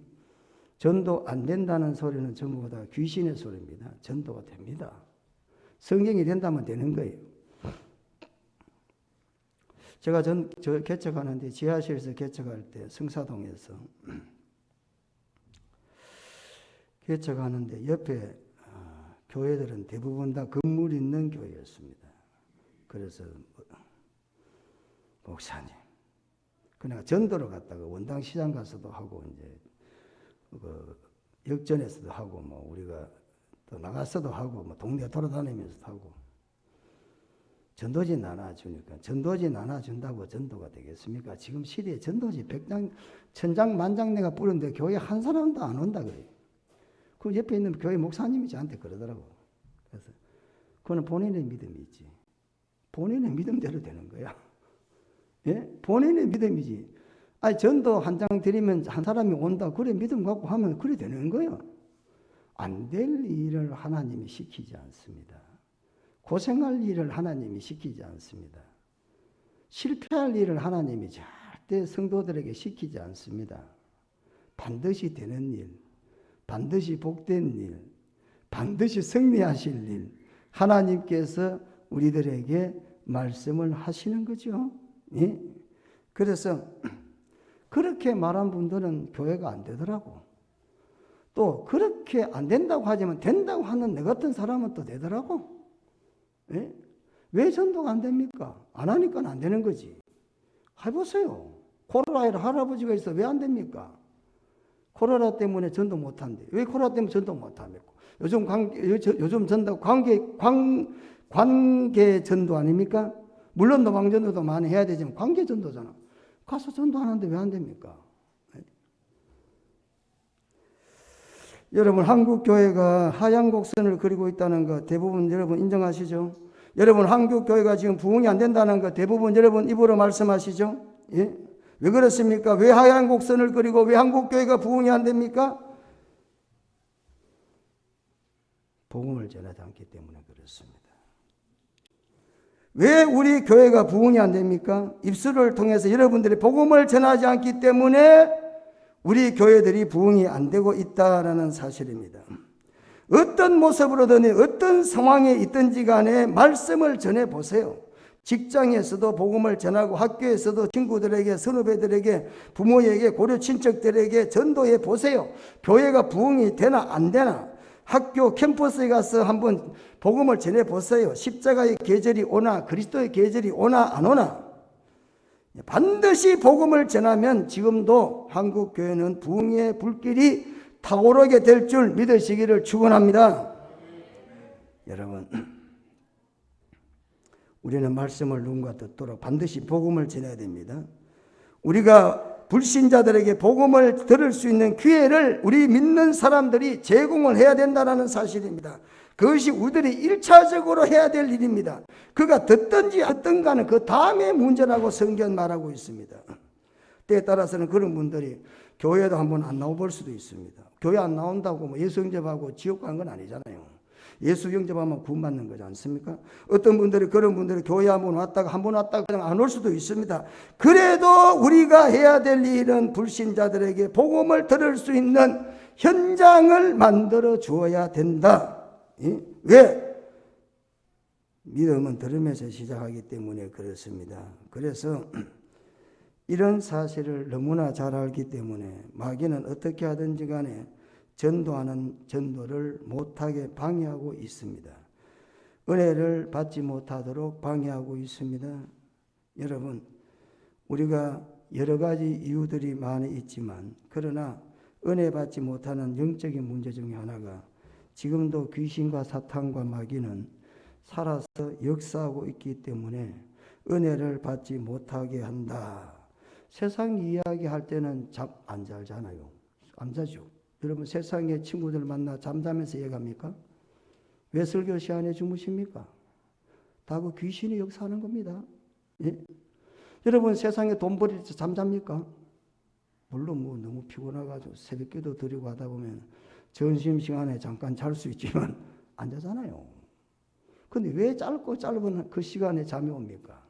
전도 안 된다는 소리는 전부 다 귀신의 소리입니다. 전도가 됩니다. 성경이 된다면 되는 거예요. 제가 저 개척하는데 지하실에서 개척할 때 성사동에서 개척하는데 옆에 교회들은 대부분 다 건물 있는 교회였습니다. 그래서 목사님, 그냥 전도로 갔다가 원당 시장 가서도 하고 이제 그 역전에서도 하고 뭐 우리가 또 나가서도 하고 뭐 동네 돌아다니면서도 하고 전도지 나눠주니까 전도지 나눠준다고 전도가 되겠습니까? 지금 시대에 전도지 100장, 1000장, 만장 내가 뿌렸는데 교회 한 사람도 안 온다 그래요. 그 옆에 있는 교회 목사님이 저한테 그러더라고. 그래서 그거는 본인의 믿음이지. 본인의 믿음대로 되는 거야. 예? 본인의 믿음이지. 아니 전도 한 장 드리면 한 사람이 온다. 그래 믿음 갖고 하면 그래 되는 거예요. 안 될 일을 하나님이 시키지 않습니다. 고생할 일을 하나님이 시키지 않습니다. 실패할 일을 하나님이 절대 성도들에게 시키지 않습니다. 반드시 되는 일, 반드시 복된 일, 반드시 승리하실 일, 하나님께서 우리들에게 말씀을 하시는 거죠. 예? 그래서 그렇게 말한 분들은 교회가 안 되더라고. 또 그렇게 안 된다고 하지만 된다고 하는 내 같은 사람은 또 되더라고. 예? 왜 전도가 안 됩니까? 안 하니까 안 되는 거지. 해보세요. 코로나에 할아버지가 있어 왜 안 됩니까? 코로나 때문에 전도 못 한대. 왜 코로나 때문에 전도 못 합니까? 요즘 전도 관계 전도 아닙니까? 물론 노방 전도도 많이 해야 되지만 관계 전도잖아. 가서 전도하는데 왜 안 됩니까? 여러분 한국 교회가 하얀 곡선을 그리고 있다는 거 대부분 여러분 인정하시죠? 여러분 한국 교회가 지금 부흥이 안 된다는 거 대부분 여러분 입으로 말씀하시죠? 예? 왜 그렇습니까? 왜 하얀 곡선을 그리고 왜 한국 교회가 부흥이 안 됩니까? 복음을 전하지 않기 때문에 그렇습니다. 왜 우리 교회가 부흥이 안 됩니까? 입술을 통해서 여러분들이 복음을 전하지 않기 때문에 우리 교회들이 부흥이 안 되고 있다라는 사실입니다. 어떤 모습으로든 어떤 상황에 있든지 간에 말씀을 전해보세요. 직장에서도 복음을 전하고 학교에서도 친구들에게, 선후배들에게, 부모에게, 고려 친척들에게 전도해 보세요. 교회가 부흥이 되나 안 되나, 학교 캠퍼스에 가서 한번 복음을 전해 보세요. 십자가의 계절이 오나 그리스도의 계절이 오나 안 오나, 반드시 복음을 전하면 지금도 한국 교회는 부흥의 불길이 타오르게 될 줄 믿으시기를 축원합니다. 여러분, 우리는 말씀을 누군가 듣도록 반드시 복음을 전해야 됩니다. 우리가 불신자들에게 복음을 들을 수 있는 기회를 우리 믿는 사람들이 제공을 해야 된다는 사실입니다. 그것이 우리들이 1차적으로 해야 될 일입니다. 그가 듣든지 듣든가는 그 다음에 문제라고 성경 말하고 있습니다. 때에 따라서는 그런 분들이 교회도 한번 안 나와볼 수도 있습니다. 교회 안 나온다고 뭐 예수 영접하고 지옥 간 건 아니잖아요. 예수 영접하면 구원받는 거지 않습니까? 어떤 분들이, 그런 분들이 교회 한번 왔다가 그냥 안 올 수도 있습니다. 그래도 우리가 해야 될 일은 불신자들에게 복음을 들을 수 있는 현장을 만들어 주어야 된다. 왜? 믿음은 들으면서 시작하기 때문에 그렇습니다. 그래서 이런 사실을 너무나 잘 알기 때문에 마귀는 어떻게 하든지 간에 전도하는 전도를 못하게 방해하고 있습니다. 은혜를 받지 못하도록 방해하고 있습니다. 여러분, 우리가 여러 가지 이유들이 많이 있지만, 그러나 은혜 받지 못하는 영적인 문제 중에 하나가 지금도 귀신과 사탄과 마귀는 살아서 역사하고 있기 때문에 은혜를 받지 못하게 한다. 세상 이야기할 때는 잠 안 자잖아요. 안 자죠. 여러분, 세상에 친구들 만나 잠자면서 얘기합니까? 왜 설교 시간에 주무십니까? 다 그 귀신이 역사하는 겁니다. 예? 여러분, 세상에 돈 벌일 때 잠잡니까? 물론 뭐 너무 피곤해가지고 새벽기도 드리고 하다 보면 점심시간에 잠깐 잘 수 있지만 안 자잖아요. 근데 왜 짧고 짧은 그 시간에 잠이 옵니까?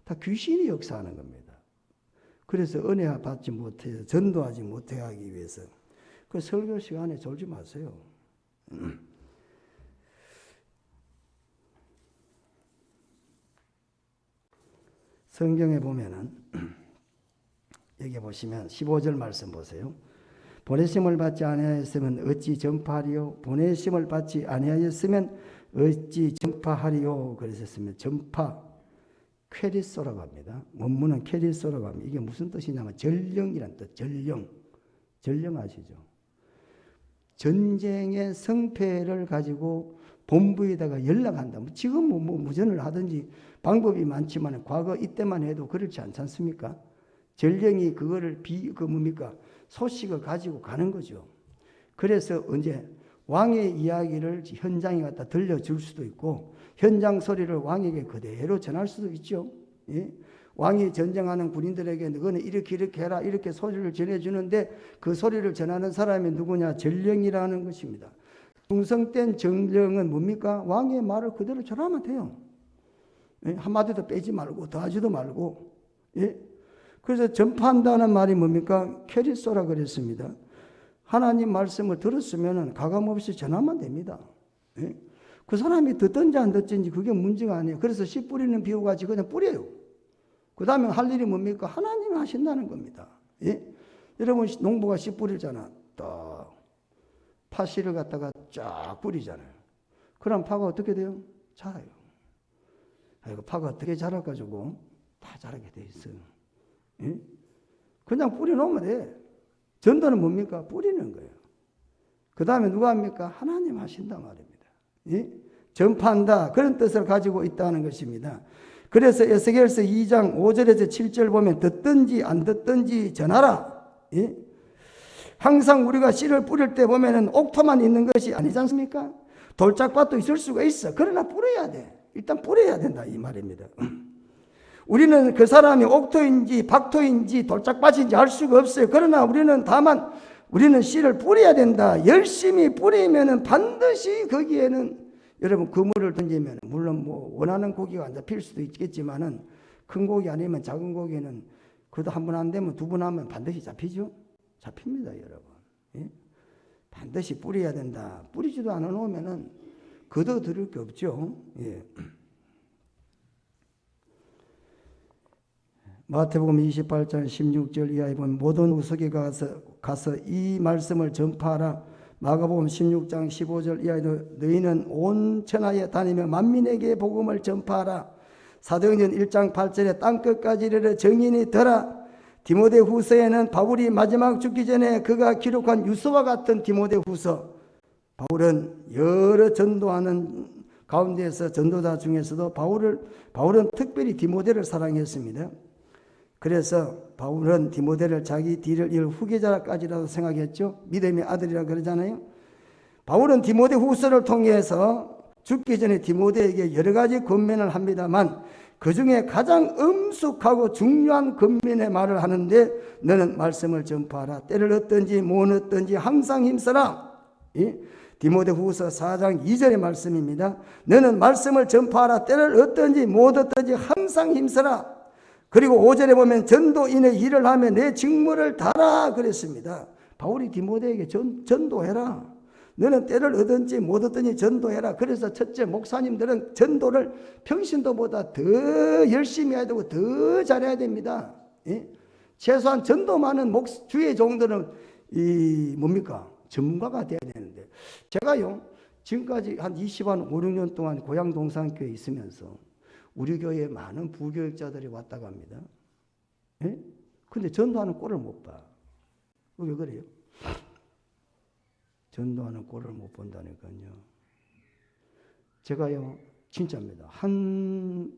다 귀신이 역사하는 겁니다. 그래서 은혜 받지 못해서 전도하지 못해 하기 위해서 그 설교 시간에 졸지 마세요. 성경에 보면은 여기 보시면 15절 말씀 보세요. 보내심을 받지 아니하였으면 어찌 전파하리요? 보내심을 받지 아니하였으면 어찌 전파하리요? 그러셨으면 전파, 퀘리소라고 합니다. 원문은 퀘리소라고 합니다. 이게 무슨 뜻이냐면 전령이란 뜻. 전령 아시죠? 전쟁의 성패를 가지고 본부에다가 연락한다. 지금 뭐 무전을 하든지 방법이 많지만 과거 이때만 해도 그렇지 않지 않습니까? 전령이 그거를 소식을 가지고 가는 거죠. 그래서 언제 왕의 이야기를 현장에 갖다 들려줄 수도 있고 현장 소리를 왕에게 그대로 전할 수도 있죠. 예? 왕이 전쟁하는 군인들에게 너는 이렇게 해라 이렇게 소리를 전해주는데 그 소리를 전하는 사람이 누구냐? 전령이라는 것입니다. 충성된 전령은 뭡니까? 왕의 말을 그대로 전하면 돼요. 예? 한마디도 빼지 말고 더하지도 말고. 예? 그래서 전파한다는 말이 뭡니까? 퀘리소라 그랬습니다. 하나님 말씀을 들었으면 가감없이 전하면 됩니다. 예? 그 사람이 듣든지 안 듣든지 그게 문제가 아니에요. 그래서 씨 뿌리는 비유같이 그냥 뿌려요. 그 다음에 할 일이 뭡니까? 하나님이 하신다는 겁니다. 예? 여러분, 농부가 씨 뿌리잖아. 딱 파씨를 갖다가 쫙 뿌리잖아요. 그럼 파가 어떻게 돼요? 자라요. 아이고, 파가 어떻게 자라가지고 다 자라게 돼 있어요. 예? 그냥 뿌려놓으면 돼. 전도는 뭡니까? 뿌리는 거예요. 그 다음에 누가 합니까? 하나님 하신다 말입니다. 예? 전파한다. 그런 뜻을 가지고 있다는 것입니다. 그래서 에스겔서 2장 5절에서 7절 보면 듣든지 안 듣든지 전하라. 예? 항상 우리가 씨를 뿌릴 때 보면은 옥토만 있는 것이 아니지 않습니까? 돌짝밭도 있을 수가 있어. 그러나 뿌려야 돼. 일단 뿌려야 된다 이 말입니다. 우리는 그 사람이 옥토인지 박토인지 돌짝밭인지 알 수가 없어요. 그러나 다만 우리는 씨를 뿌려야 된다. 열심히 뿌리면은 반드시 거기에는 여러분 그물을 던지면 물론 뭐 원하는 고기가 안 잡힐 수도 있겠지만은 큰 고기 아니면 작은 고기는 그래도 한 번 안 되면 두 번 하면 반드시 잡히죠. 잡힙니다, 여러분. 예? 반드시 뿌려야 된다. 뿌리지도 않아 놓으면은 거둬 들을 게 없죠. 예. 마태복음 28장 16절 이하에 보면 모든 구석에 가서 이 말씀을 전파하라. 마가복음 16장 15절 이하에 너희는 온 천하에 다니며 만민에게 복음을 전파하라. 사도행전 1장 8절에 땅끝까지 이르러 정인이 더라. 디모데 후서에는 바울이 마지막 죽기 전에 그가 기록한 유서와 같은 디모데 후서. 바울은 여러 전도하는 가운데서 전도자 중에서도 바울은 특별히 디모데를 사랑했습니다. 그래서 바울은 디모데를 자기 뒤를 이을 후계자까지라도 생각했죠. 믿음의 아들이라 그러잖아요. 바울은 디모데 후서를 통해서 죽기 전에 디모데에게 여러 가지 권면을 합니다만 그 중에 가장 엄숙하고 중요한 권면의 말을 하는데 너는 말씀을 전파하라. 때를 얻든지 못 얻든지 항상 힘써라. 디모데 후서 4장 2절의 말씀입니다. 너는 말씀을 전파하라. 때를 얻든지 못 얻든지 항상 힘써라. 그리고 5절에 보면 전도인의 일을 하며 내 직무를 다하라 그랬습니다. 바울이 디모데에게 전도해라. 너는 때를 얻든지 못 얻든지 전도해라. 그래서 첫째, 목사님들은 전도를 평신도보다 더 열심히 해야 되고 더 잘해야 됩니다. 예? 최소한 전도많은 주의 종들은 전문가가 돼야 되는데, 제가요 지금까지 한 5, 6년 동안 고향 동산교회에 있으면서 우리 교회에 많은 부교육자들이 왔다 갑니다. 예? 근데 전도하는 꼴을 못 봐. 왜 그래요? 전도하는 꼴을 못 본다니까요. 제가요 진짜입니다. 한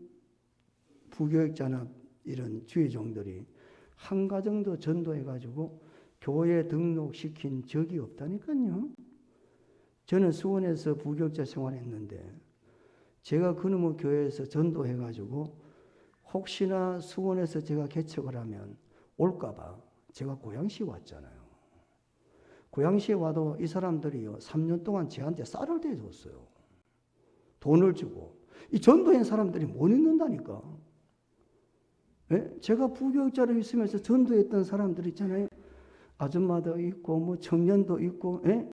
부교육자나 이런 주의 종들이 한 가정도 전도해가지고 교회에 등록시킨 적이 없다니까요. 저는 수원에서 부교육자 생활했는데 제가 그놈의 교회에서 전도해가지고 혹시나 수원에서 제가 개척을 하면 올까봐 제가 고양시에 왔잖아요. 고양시에 와도 이 사람들이요 3년 동안 저한테 쌀을 대줬어요. 돈을 주고. 이 전도한 사람들이 못 있는다니까. 예? 제가 부교육자로 있으면서 전도했던 사람들 있잖아요. 아줌마도 있고 뭐 청년도 있고, 예?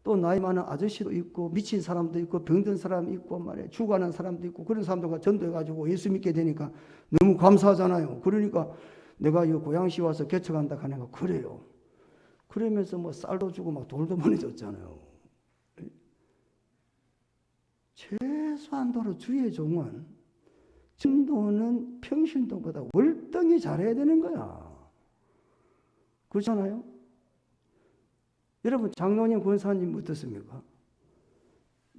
또 나이 많은 아저씨도 있고 미친 사람도 있고 병든 사람이 있고 말이에요. 죽어가는 사람도 있고 그런 사람들과 전도해가지고 예수 믿게 되니까 너무 감사하잖아요. 그러니까 내가 이 고양시 와서 개척한다 하니까 그래요. 그러면서 뭐 쌀도 주고 막 돌도 보내줬잖아요. 최소한도로 주의 종은 전도는 평신도보다 월등히 잘해야 되는 거야. 그렇잖아요? 여러분 장로님 권사님 어떻습니까?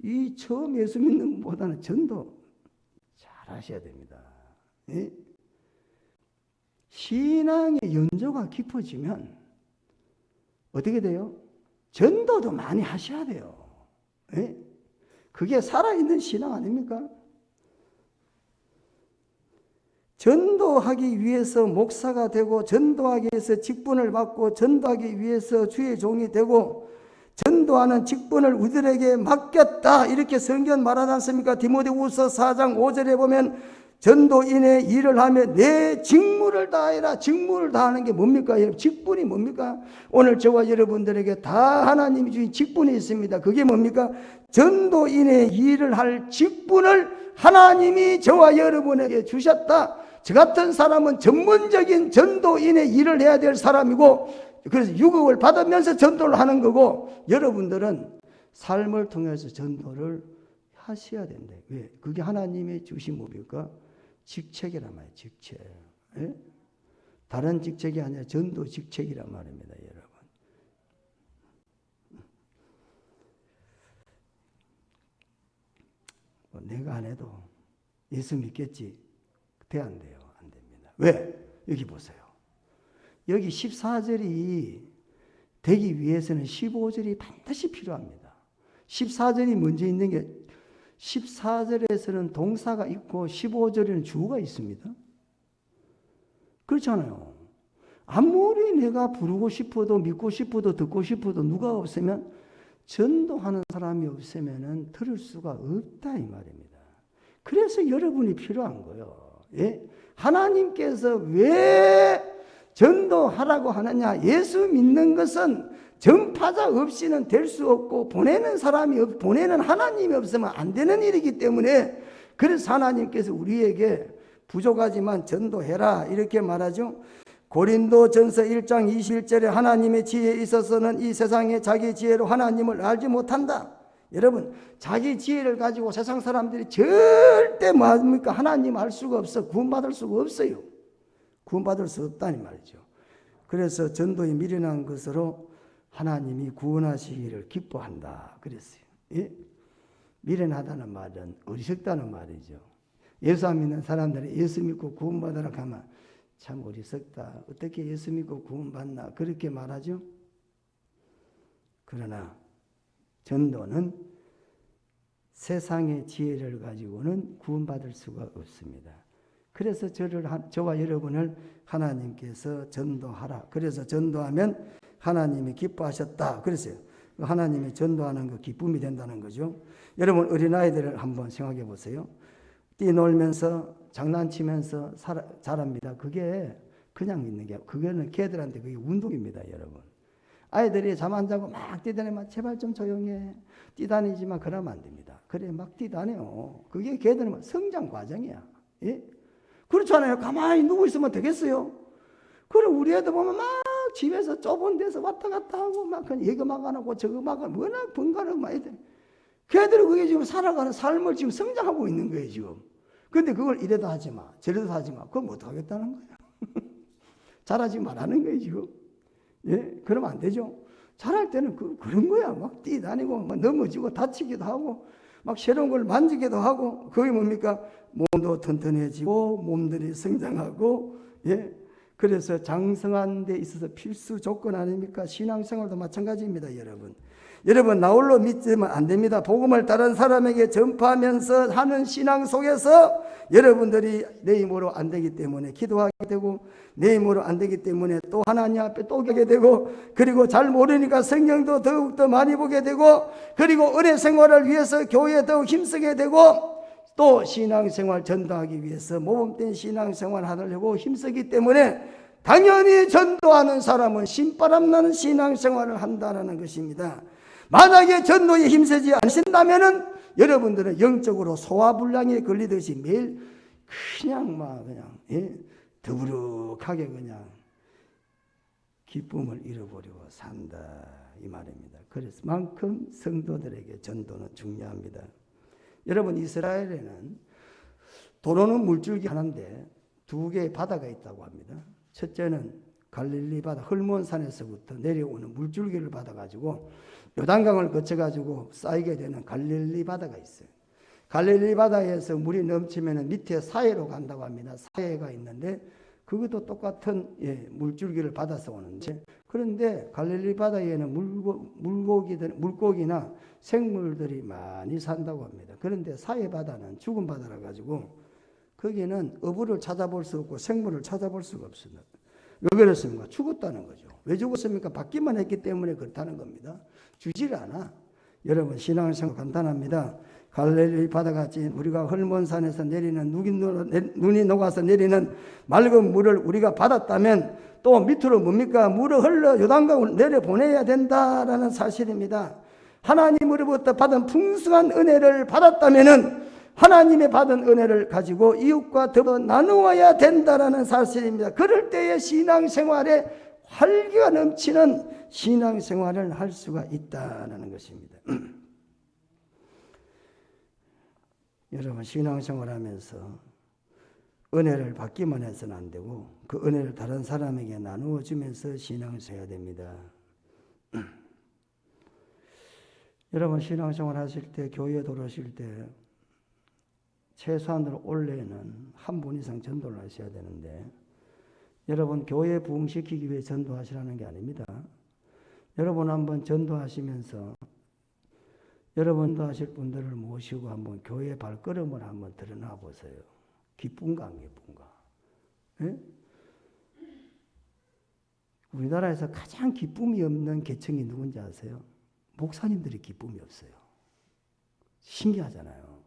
이 처음 예수 믿는 것보다는 전도 잘 하셔야 됩니다. 예? 신앙의 연조가 깊어지면 어떻게 돼요? 전도도 많이 하셔야 돼요. 예? 그게 살아있는 신앙 아닙니까? 전도하기 위해서 목사가 되고 전도하기 위해서 직분을 받고 전도하기 위해서 주의 종이 되고 전도하는 직분을 우리들에게 맡겼다 이렇게 성경 말하지 않습니까? 디모데후서 4장 5절에 보면 전도인의 일을 하며 내 직무를 다해라. 직무를 다하는 게 뭡니까? 직분이 뭡니까? 오늘 저와 여러분들에게 다 하나님이 주신 직분이 있습니다. 그게 뭡니까? 전도인의 일을 할 직분을 하나님이 저와 여러분에게 주셨다. 저 같은 사람은 전문적인 전도인의 일을 해야 될 사람이고 그래서 유급을 받으면서 전도를 하는 거고 여러분들은 삶을 통해서 전도를 하셔야 된다. 왜? 그게 하나님의 주신 뭡니까? 직책이란 말이에요. 직책. 예? 다른 직책이 아니라 전도 직책이란 말입니다. 여러분. 내가 안 해도 예수 믿겠지. 안 돼요. 안 됩니다. 왜? 여기 보세요. 여기 14절이 되기 위해서는 15절이 반드시 필요합니다. 14절이 먼저 있는 게 14절에서는 동사가 있고 15절에는 주어가 있습니다. 그렇잖아요. 아무리 내가 부르고 싶어도 믿고 싶어도 듣고 싶어도 누가 없으면 전도하는 사람이 없으면 들을 수가 없다 이 말입니다. 그래서 여러분이 필요한 거예요. 예? 하나님께서 왜 전도하라고 하느냐? 예수 믿는 것은 전파자 없이는 될 수 없고 보내는 하나님이 없으면 안 되는 일이기 때문에 그래서 하나님께서 우리에게 부족하지만 전도해라 이렇게 말하죠. 고린도전서 1장 21절에 하나님의 지혜에 있어서는 이 세상에 자기 지혜로 하나님을 알지 못한다. 여러분 자기 지혜를 가지고 세상 사람들이 절대 뭐합니까? 하나님 알 수가 없어. 구원받을 수가 없어요. 구원받을 수 없다는 말이죠. 그래서 전도에 미련한 것으로 하나님이 구원하시기를 기뻐한다 그랬어요. 예? 미련하다는 말은 어리석다는 말이죠. 예수 안 믿는 사람들이 예수 믿고 구원받으라 하면 참 어리석다. 어떻게 예수 믿고 구원받나 그렇게 말하죠. 그러나 전도는 세상의 지혜를 가지고는 구원받을 수가 없습니다. 그래서 저와 여러분을 하나님께서 전도하라. 그래서 전도하면 하나님이 기뻐하셨다. 그랬어요. 하나님이 전도하는 거 기쁨이 된다는 거죠. 여러분 어린아이들을 한번 생각해 보세요. 뛰놀면서 장난치면서 자랍니다. 그게 그냥 있는 게 그거는 걔들한테 그게 운동입니다. 여러분. 아이들이 잠 안 자고 막 뛰다니면 제발 좀 조용해. 뛰다니지만 그러면 안 됩니다. 그래 막 뛰다녀요. 그게 걔들은 성장 과정이야. 예? 그렇잖아요. 가만히 누워 있으면 되겠어요. 그래 우리 애들 보면 막 집에서 좁은 데서 왔다 갔다 하고 막 그냥 이거 막 안 하고 저거 막 하고 워낙 번갈아 막 애들. 걔들은 그게 지금 살아가는 삶을 지금 성장하고 있는 거예요 지금. 근데 그걸 이래도 하지 마 저래도 하지 마. 그건 못 하겠다는 거야. 잘하지 말라는 거예요 지금. 예, 그러면 안 되죠. 잘할 때는 그런 거야. 막 뛰다니고 막 넘어지고 다치기도 하고 막 새로운 걸 만지기도 하고 그게 뭡니까? 몸도 튼튼해지고 몸들이 성장하고 예. 그래서 장성한 데 있어서 필수 조건 아닙니까? 신앙생활도 마찬가지입니다, 여러분. 여러분 나 홀로 믿으면 안 됩니다. 복음을 다른 사람에게 전파하면서 하는 신앙 속에서 여러분들이 내 힘으로 안 되기 때문에 기도하게 되고 내 힘으로 안 되기 때문에 또 하나님 앞에 또 가게 되고 그리고 잘 모르니까 성경도 더욱더 많이 보게 되고 그리고 은혜 생활을 위해서 교회에 더욱 힘쓰게 되고 또 신앙생활 전도하기 위해서 모범된 신앙생활 하려고 힘쓰기 때문에 당연히 전도하는 사람은 신바람 나는 신앙생활을 한다는 것입니다. 만약에 전도에 힘쓰지 않으신다면은 여러분들은 영적으로 소화불량에 걸리듯이 매일 그냥 막 그냥 더부룩하게 그냥 기쁨을 잃어버리고 산다 이 말입니다. 그래서 만큼 성도들에게 전도는 중요합니다. 여러분 이스라엘에는 도로는 물줄기 하나인데 두 개의 바다가 있다고 합니다. 첫째는 갈릴리 바다 헐몬산에서부터 내려오는 물줄기를 받아가지고 요단강을 거쳐가지고 쌓이게 되는 갈릴리 바다가 있어요. 갈릴리 바다에서 물이 넘치면 밑에 사해로 간다고 합니다. 사해가 있는데 그것도 똑같은 물줄기를 받아서 오는데 그런데 갈릴리 바다에는 물고기나 생물들이 많이 산다고 합니다. 그런데 사해 바다는 죽은 바다라 가지고 거기는 어부를 찾아볼 수 없고 생물을 찾아볼 수가 없습니다. 왜 그렇습니까? 죽었다는 거죠. 왜 죽었습니까? 받기만 했기 때문에 그렇다는 겁니다. 주질 않아. 여러분 신앙생활 간단합니다. 갈릴리 바다같이 우리가 헐몬산에서 내리는 눈이 녹아서 내리는 맑은 물을 우리가 받았다면 또 밑으로 뭡니까? 물을 흘러 요단강을 내려보내야 된다라는 사실입니다. 하나님으로부터 받은 풍성한 은혜를 받았다면은 하나님의 받은 은혜를 가지고 이웃과 더불어 나누어야 된다라는 사실입니다. 그럴 때의 신앙생활에 활기가 넘치는 신앙생활을 할 수가 있다는 것입니다. 여러분 신앙생활하면서 은혜를 받기만 해서는 안 되고 그 은혜를 다른 사람에게 나누어 주면서 신앙생활 해야 됩니다. 여러분 신앙생활 하실 때 교회에 들어오실 때 최소한으로 올해는 한 분 이상 전도를 하셔야 되는데 여러분 교회 부흥시키기 위해 전도하시라는 게 아닙니다. 여러분 한번 전도하시면서 여러분 도하실 분들을 모시고 한번 교회 발걸음을 한번 드러나 보세요. 기쁜가 안 기쁜가? 예? 우리나라에서 가장 기쁨이 없는 계층이 누군지 아세요? 목사님들이 기쁨이 없어요. 신기하잖아요.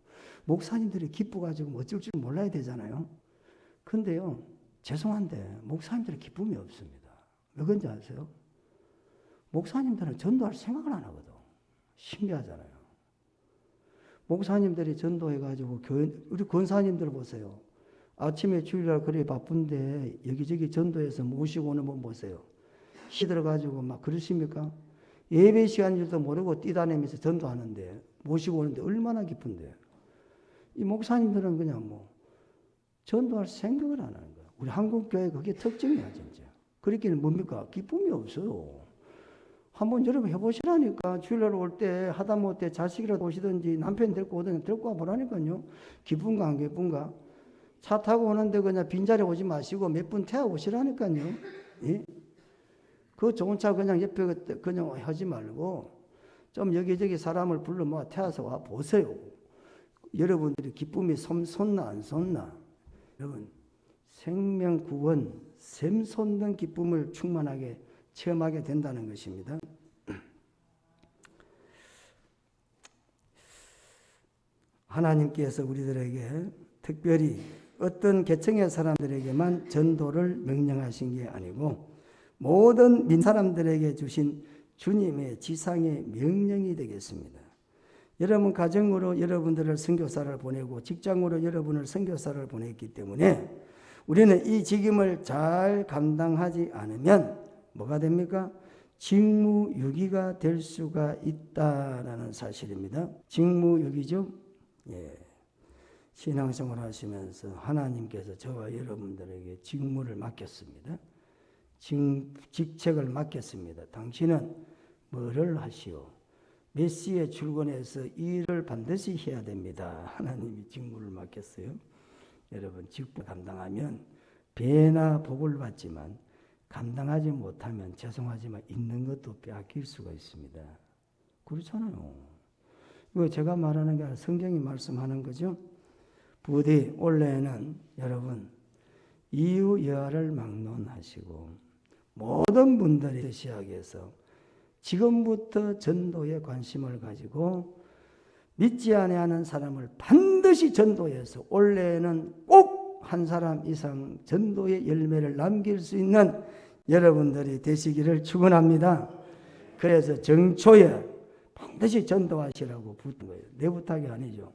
목사님들이 기뻐가지고 어쩔 줄 몰라야 되잖아요. 근데요, 죄송한데 목사님들이 기쁨이 없습니다. 왜 그런지 아세요? 목사님들은 전도할 생각을 안 하거든. 신기하잖아요. 목사님들이 전도해가지고 우리 권사님들 보세요. 아침에 주일날 그래 바쁜데 여기저기 전도해서 모시고 오는 분 보세요. 시들어가지고 막 그러십니까? 예배 시간인 줄도 모르고 뛰다니면서 전도하는데 모시고 오는데 얼마나 기쁜데. 이 목사님들은 그냥 뭐 전도할 생각을 안 하는 거야. 우리 한국교회 그게 특징이야 진짜. 그렇기는 뭡니까? 기쁨이 없어요. 한번 여러분 해보시라니까. 주일날 올 때 하다못해 자식이라도 오시든지 남편 데리고 오든지 데리고 와보라니까요. 기쁜가 안 기쁜가? 차 타고 오는데 그냥 빈자리 오지 마시고 몇 분 태워 오시라니까요. 예? 그 좋은 차 그냥 옆에 그냥 하지 말고 좀 여기저기 사람을 불러 모아 태워서 와 보세요. 여러분들이 기쁨이 솟나 안 솟나? 여러분 생명 구원, 샘솟는 기쁨을 충만하게 체험하게 된다는 것입니다. 하나님께서 우리들에게 특별히 어떤 계층의 사람들에게만 전도를 명령하신 게 아니고 모든 민 사람들에게 주신 주님의 지상의 명령이 되겠습니다. 여러분 가정으로 여러분들을 선교사를 보내고 직장으로 여러분을 선교사를 보냈기 때문에 우리는 이 직임을 잘 감당하지 않으면 뭐가 됩니까? 직무유기가 될 수가 있다라는 사실입니다. 직무유기죠. 예. 신앙생활 하시면서 하나님께서 저와 여러분들에게 직무를 맡겼습니다. 직책을 맡겼습니다. 당신은 뭐를 하시오? 몇 시에 출근해서 일을 반드시 해야 됩니다. 하나님이 직무를 맡겼어요. 여러분 직무 감당하면 배나 복을 받지만 감당하지 못하면 죄송하지만 있는 것도 빼앗길 수가 있습니다. 그렇잖아요. 이거 제가 말하는 게 아니라 성경이 말씀하는 거죠. 부디 올해는 여러분 이유 여하를 막론하시고 모든 분들이 시작해서 지금부터 전도에 관심을 가지고 믿지 아니하는 사람을 반드시 전도해서 올해는 꼭 한 사람 이상 전도의 열매를 남길 수 있는 여러분들이 되시기를 축원합니다. 그래서 정초에 반드시 전도하시라고 부탁한 거예요. 내 부탁이 아니죠.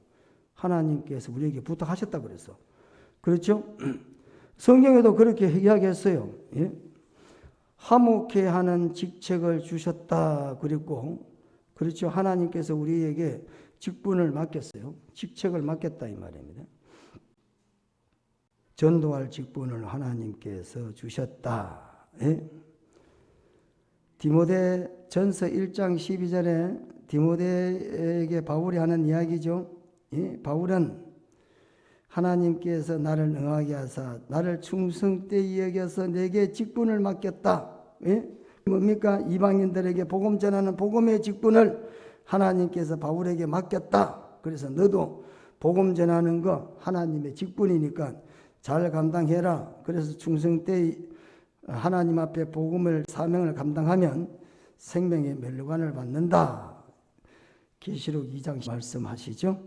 하나님께서 우리에게 부탁하셨다 그랬어. 그렇죠? 성경에도 그렇게 이야기했어요. 예? 화목해 하는 직책을 주셨다 그랬고, 그렇죠? 하나님께서 우리에게 직분을 맡겼어요. 직책을 맡겼다 이 말입니다. 전도할 직분을 하나님께서 주셨다. 예? 디모데 전서 1장 12절에 디모데에게 바울이 하는 이야기죠. 예? 바울은 하나님께서 나를 능하게 하사 나를 충성되이 여겨서 내게 직분을 맡겼다. 예? 뭡니까? 이방인들에게 복음 전하는 복음의 직분을 하나님께서 바울에게 맡겼다. 그래서 너도 복음 전하는 거 하나님의 직분이니까 잘 감당해라. 그래서 충성되이 하나님 앞에 복음을 사명을 감당하면 생명의 멸류관을 받는다. 계시록 2장 말씀하시죠.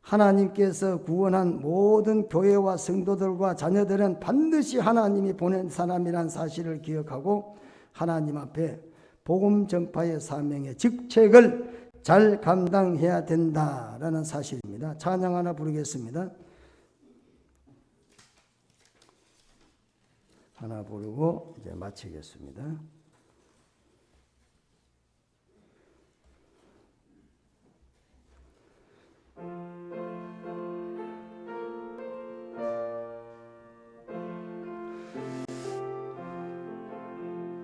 하나님께서 구원한 모든 교회와 성도들과 자녀들은 반드시 하나님이 보낸 사람이란 사실을 기억하고 하나님 앞에 복음 전파의 사명의 직책을 잘 감당해야 된다라는 사실입니다. 찬양 하나 부르겠습니다. 하나 부르고 이제 마치겠습니다.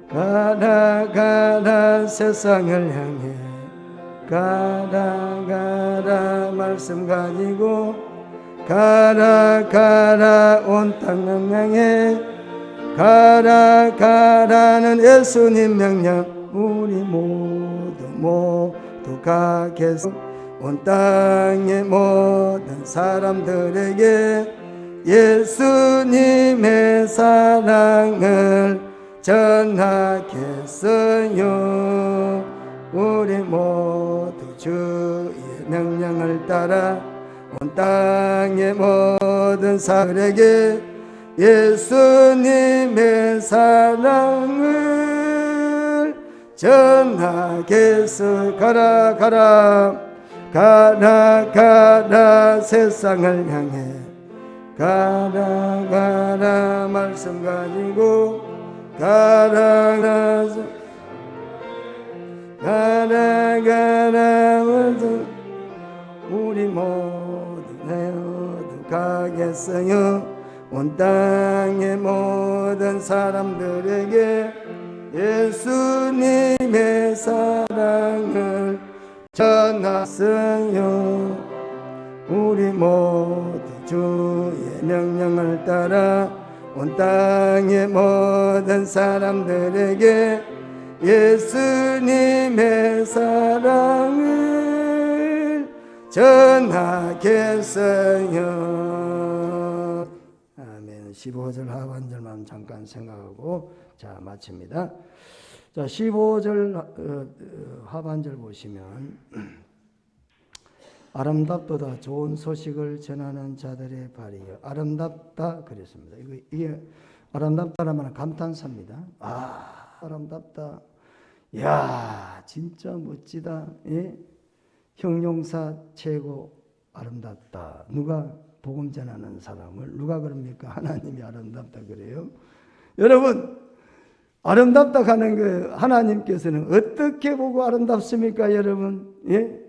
가라 가라 세상을 향해 가라 가라 말씀 가지고 가라 가라 온 땅을 향해 가라 가라는 예수님 명령 우리 모두 가겠소. 온 땅의 모든 사람들에게 예수님의 사랑을 전하겠어요. 우리 모두 주의 명령을 따라 온 땅의 모든 사람에게 예수님의 사랑을 전하께서 가라 가라 가라 가라 세상을 향해 가라 가라 말씀 가지고 가라 가라 가라 모두 우리 모두 내어도 가겠어요. 온 땅의 모든 사람들에게 예수님의 사랑을 전하세요. 우리 모두 주의 명령을 따라 온 땅의 모든 사람들에게 예수님의 사랑을 전하겠어요. 아멘. 15절 하반절만 잠깐 생각하고 자 마칩니다. 자 15절 하반절 보시면 아름답도다 좋은 소식을 전하는 자들의 발이여. 아름답다 그랬습니다. 이게 아름답다라면 감탄사입니다. 아 아름답다. 야 진짜 멋지다. 예? 형용사 최고 아름답다. 누가 복음 전하는 사람을 누가 그럽니까? 하나님이 아름답다 그래요. 여러분 아름답다 하는 그 하나님께서는 어떻게 보고 아름답습니까 여러분? 예?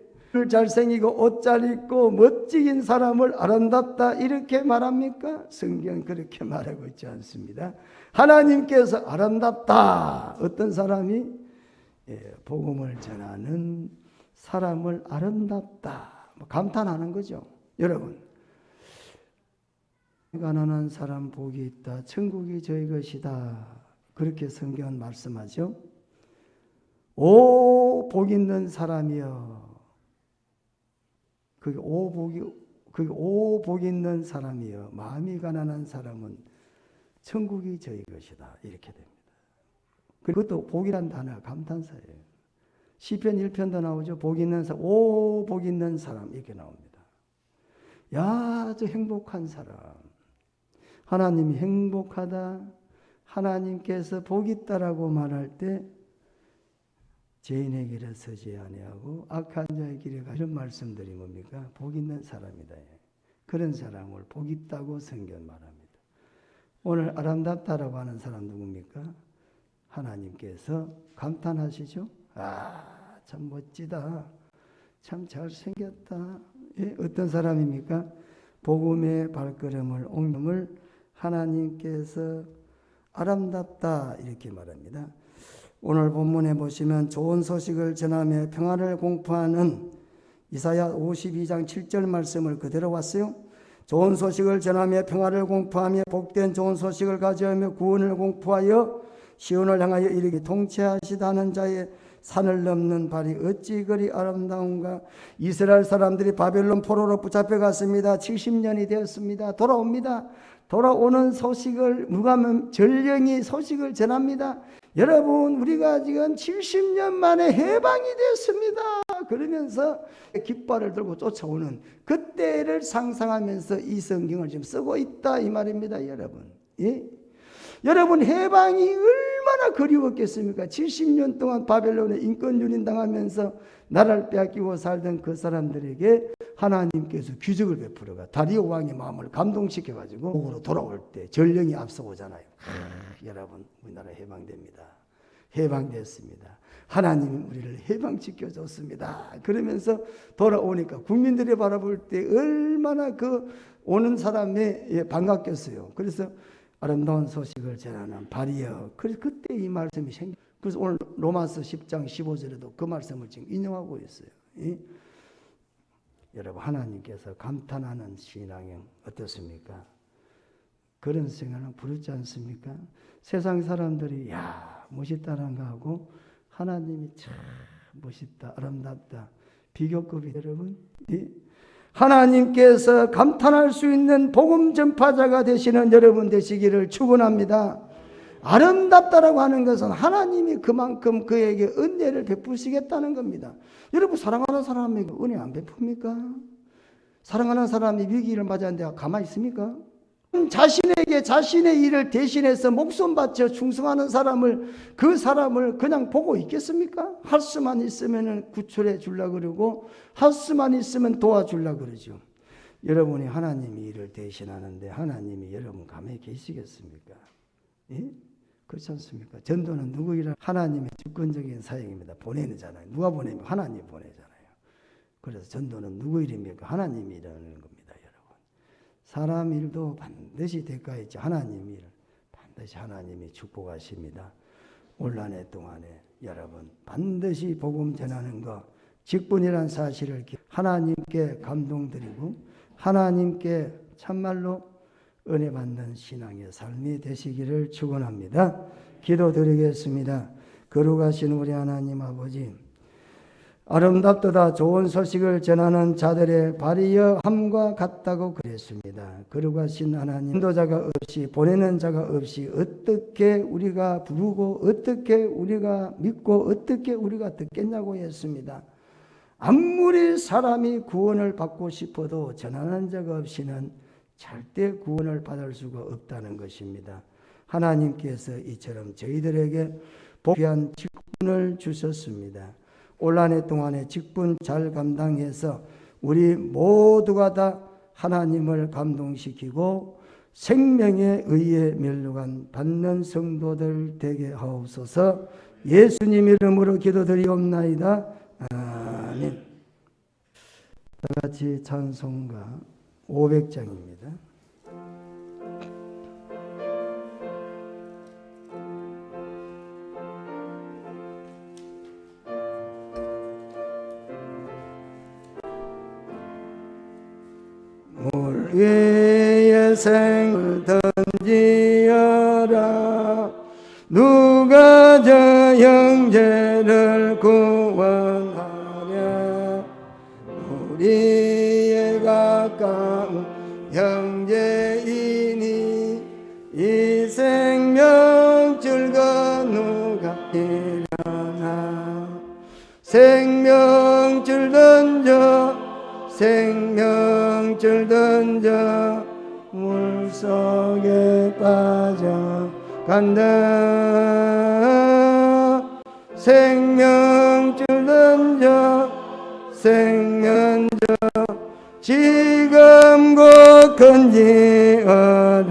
잘생기고 옷 잘 입고 멋진 사람을 아름답다 이렇게 말합니까? 성경은 그렇게 말하고 있지 않습니다. 하나님께서 아름답다. 어떤 사람이 복음을 전하는 사람을 아름답다. 감탄하는 거죠. 여러분 가난한 사람 복이 있다. 천국이 저희 것이다. 그렇게 성경은 말씀하죠. 오 복 있는 사람이여. 그게 오 복 있는 사람이여. 마음이 가난한 사람은 천국이 저희 것이다. 이렇게 됩니다. 그것도 복이란 단어가 감탄사예요. 시편 1편도 나오죠. 복 있는 사람, 오 복 있는 사람 이렇게 나옵니다. 야, 저 행복한 사람. 하나님이 행복하다. 하나님께서 복 있다라고 말할 때 죄인의 길에 서지 아니하고 악한 자의 길에 가. 이런 말씀들이 뭡니까? 복 있는 사람이다. 그런 사람을 복 있다고 성경 말합니다. 오늘 아름답다라고 하는 사람 누굽니까? 하나님께서 감탄하시죠. 아, 참 멋지다. 참 잘생겼다. 예? 어떤 사람입니까? 복음의 발걸음을 옮김을 하나님께서 아름답다 이렇게 말합니다. 오늘 본문에 보시면 좋은 소식을 전하며 평화를 공포하는 이사야 52장 7절 말씀을 그대로 왔어요. 좋은 소식을 전하며 평화를 공포하며 복된 좋은 소식을 가져오며 구원을 공포하여 시온을 향하여 이르기 통치하시다는 자의 산을 넘는 발이 어찌 그리 아름다운가. 이스라엘 사람들이 바벨론 포로로 붙잡혀 갔습니다. 70년이 되었습니다. 돌아옵니다. 돌아오는 소식을 누가 전령이 소식을 전합니다. 여러분 우리가 지금 70년 만에 해방이 됐습니다. 그러면서 깃발을 들고 쫓아오는 그때를 상상하면서 이 성경을 지금 쓰고 있다 이 말입니다. 여러분 예? 여러분 해방이 얼마나 그리웠겠습니까? 70년 동안 바벨론에 인권 유린당하면서 나라를 빼앗기고 살던 그 사람들에게 하나님께서 기적을 베풀어가 다리오 왕의 마음을 감동시켜가지고 목으로 돌아올 때 전령이 앞서오잖아요. 여러분 우리나라 해방됩니다. 해방됐습니다. 하나님이 우리를 해방시켜줬습니다. 그러면서 돌아오니까 국민들이 바라볼 때 얼마나 그 오는 사람이 반갑겠어요. 그래서 아름다운 소식을 전하는 발이여. 그래서 그때 이 말씀이 그래서 오늘 로마서 10장 15절에도 그 말씀을 지금 인용하고 있어요. 여러분 하나님께서 감탄하는 신앙은 어떻습니까? 그런 생활은 부르지 않습니까? 세상 사람들이 야 멋있다는 거 하고 하나님이 참 멋있다 아름답다 비교급이 여러분 하나님께서 감탄할 수 있는 복음 전파자가 되시는 여러분 되시기를 축원합니다. 아름답다라고 하는 것은 하나님이 그만큼 그에게 은혜를 베푸시겠다는 겁니다. 여러분 사랑하는 사람에게 은혜 안 베풉니까? 사랑하는 사람이 위기를 맞았는데 가만히 있습니까? 자신에게 자신의 일을 대신해서 목숨 바쳐 충성하는 사람을, 그 사람을 그냥 보고 있겠습니까? 할 수만 있으면 구출해 주려고 그러고 할 수만 있으면 도와주려고 그러죠. 여러분이 하나님이 일을 대신하는데 하나님이 여러분 가만히 계시겠습니까? 예? 그렇지 않습니까? 전도는 누구 일을? 하나님의 주권적인 사역입니다. 보내잖아요. 누가 보내면 하나님이 보내잖아요. 그래서 전도는 누구 일입니까? 하나님이 일하는 겁니다, 여러분. 사람 일도 반드시 대가 있죠. 하나님 일 반드시 하나님이 축복하십니다. 올 한 해 동안에 여러분 반드시 복음 전하는 것, 직분이란 사실을 하나님께 감동드리고 하나님께 참말로 은혜 받는 신앙의 삶이 되시기를 축원합니다. 기도드리겠습니다. 거룩하신 우리 하나님 아버지, 아름답도다 좋은 소식을 전하는 자들의 발이여 함과 같다고 그랬습니다. 거룩하신 하나님, 인도자가 없이 보내는 자가 없이 어떻게 우리가 부르고 어떻게 우리가 믿고 어떻게 우리가 듣겠냐고 했습니다. 아무리 사람이 구원을 받고 싶어도 전하는 자가 없이는 절대 구원을 받을 수가 없다는 것입니다. 하나님께서 이처럼 저희들에게 복귀한 직분을 주셨습니다. 올 한 해 동안에 직분 잘 감당해서 우리 모두가 다 하나님을 감동시키고 생명의 의에 멸류관 받는 성도들 되게 하옵소서. 예수님 이름으로 기도드리옵나이다. 아멘. 다 같이 찬송가 500장입니다. 물 위에 생을 던지어라. 누가 저 형제를 구원하랴. 우리의 가까운 형제이니 이 생명줄 건너가 일어나. 생명줄 던져 생명줄 던져 물속에 빠져간다. 생명줄 던져 생명 지금 곧 건지어라.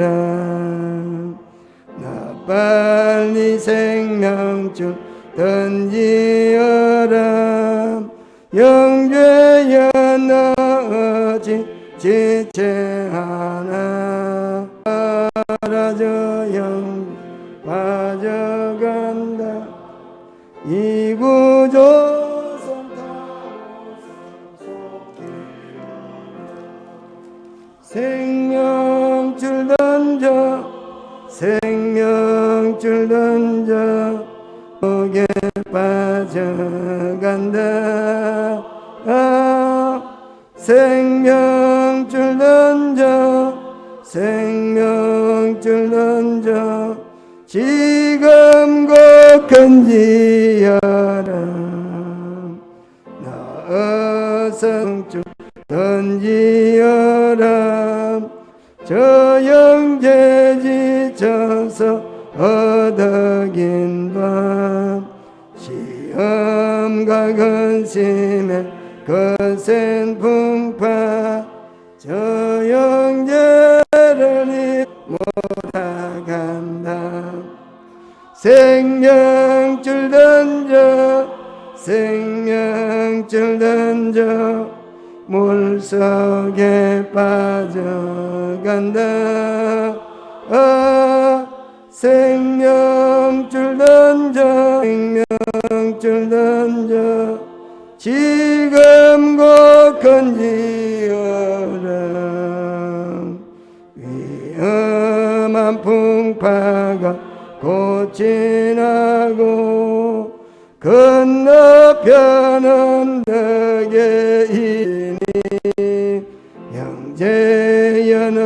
나 빨리 생명줄 던지어라. 영죄여 너 어찌 지체하나. 사라져 영 빠져간다. 이구조선 생명줄 던져 생명줄 던져 목에 빠져간다. 생명줄 던져 생명줄 던져 지금 곧 건지어라. 나 어서 줄 던지어라. 저 형제 지쳐서 어덕인 밤 시험과 근심에 거센 풍파 저 형제를 못하간다. 생명줄 던져 생명줄 던져 물속에 빠져간다. 생명줄 던져 생명줄 던져 지금 곧 건지어라. 위험한 풍파가 곧 지나고 건너편은 너게 이니 형제여 너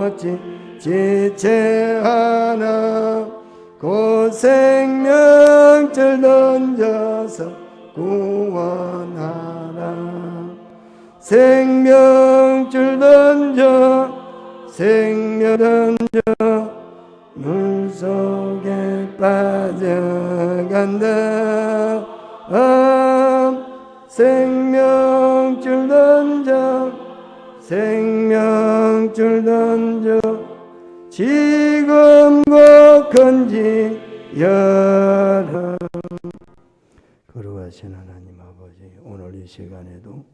어찌 지체하나. 곧 생명줄 던져서 구원하라. 생명줄 던져 생명 던져 물속에 빠져간다. 생명줄 던져 생명줄 던져 지금 건지여라. 거룩하신 하나님 아버지, 오늘 이 시간에도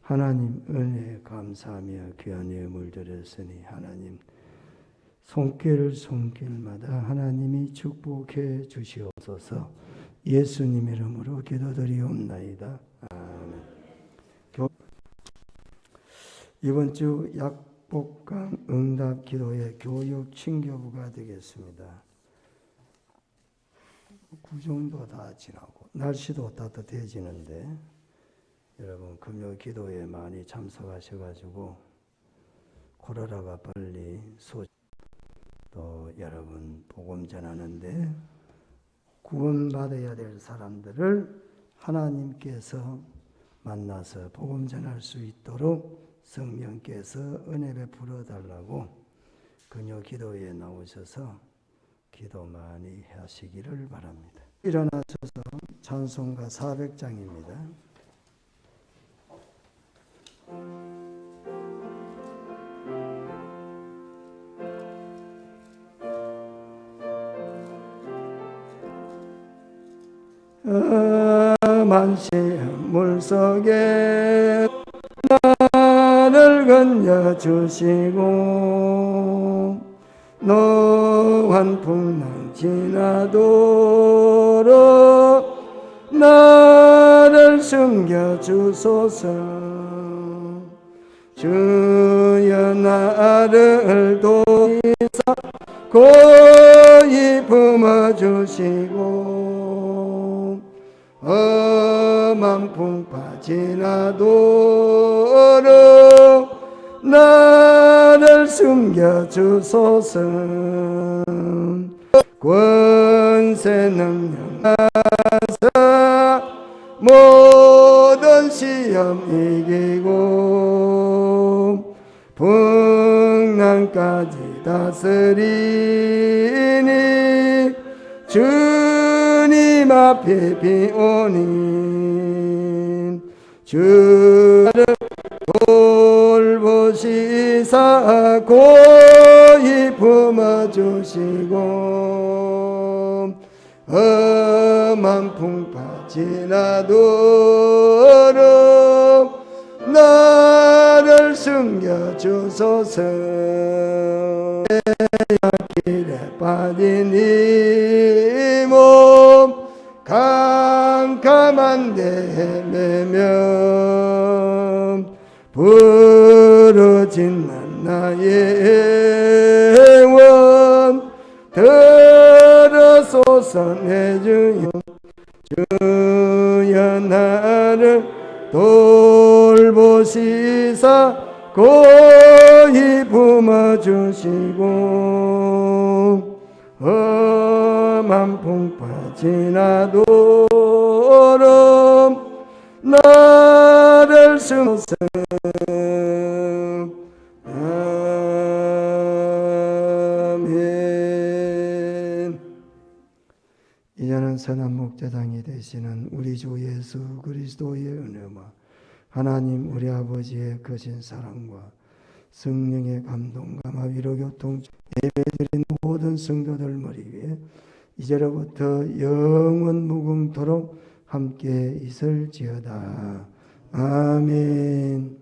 하나님 은혜에 감사하며 귀한 예물 드렸으니 하나님 손길마다 하나님이 축복해 주시옵소서. 예수님 이름으로 기도드리옵나이다. 아멘. 이번 주 약복강 응답 기도의 교육 친교부가 되겠습니다. 그 정도 다 지나고 날씨도 따뜻해지는데 여러분 금요 기도에 많이 참석하셔가지고 코로나가 빨리 또 여러분 복음 전하는데 구원받아야 될 사람들을 하나님께서 만나서 복음 전할 수 있도록 성령께서 은혜 베풀어 달라고 금요 기도에 나오셔서 기도 많이 하시기를 바랍니다. 일어나셔서 찬송가 400장입니다. 만시한 물속에 나를 건져주시고 노한 풍랑 지나도록 나를 숨겨주소서. 주여 나를 도우사 고이 품어주시고 험한 풍파 지나도록 나를 숨겨주소서. 권세 능력 나사 모든 시험 이기고 풍랑까지 다스리니 주님 앞에 비오니 주를 돌보시사 고이 품어주시고 험한 풍파 지나도록 나를 숨겨주소서. 길에 빠진 이 몸 캄캄한데 헤매며 부러진 나의 원 들어소서. 내 주여 주여 나를 돌보시사 고이 품어주시고 험한 풍파 지나도록 나를 숨어서. 아멘. 이제는 선한 목자당이 되시는 우리 주 예수 그리스도의 은혜와 하나님 우리 아버지의 거신 사랑과 성령의 감동과 위로 교통 예배드린 모든 성도들 머리 위에 이제로부터 영원 무궁토록 함께 있을지어다. 아멘.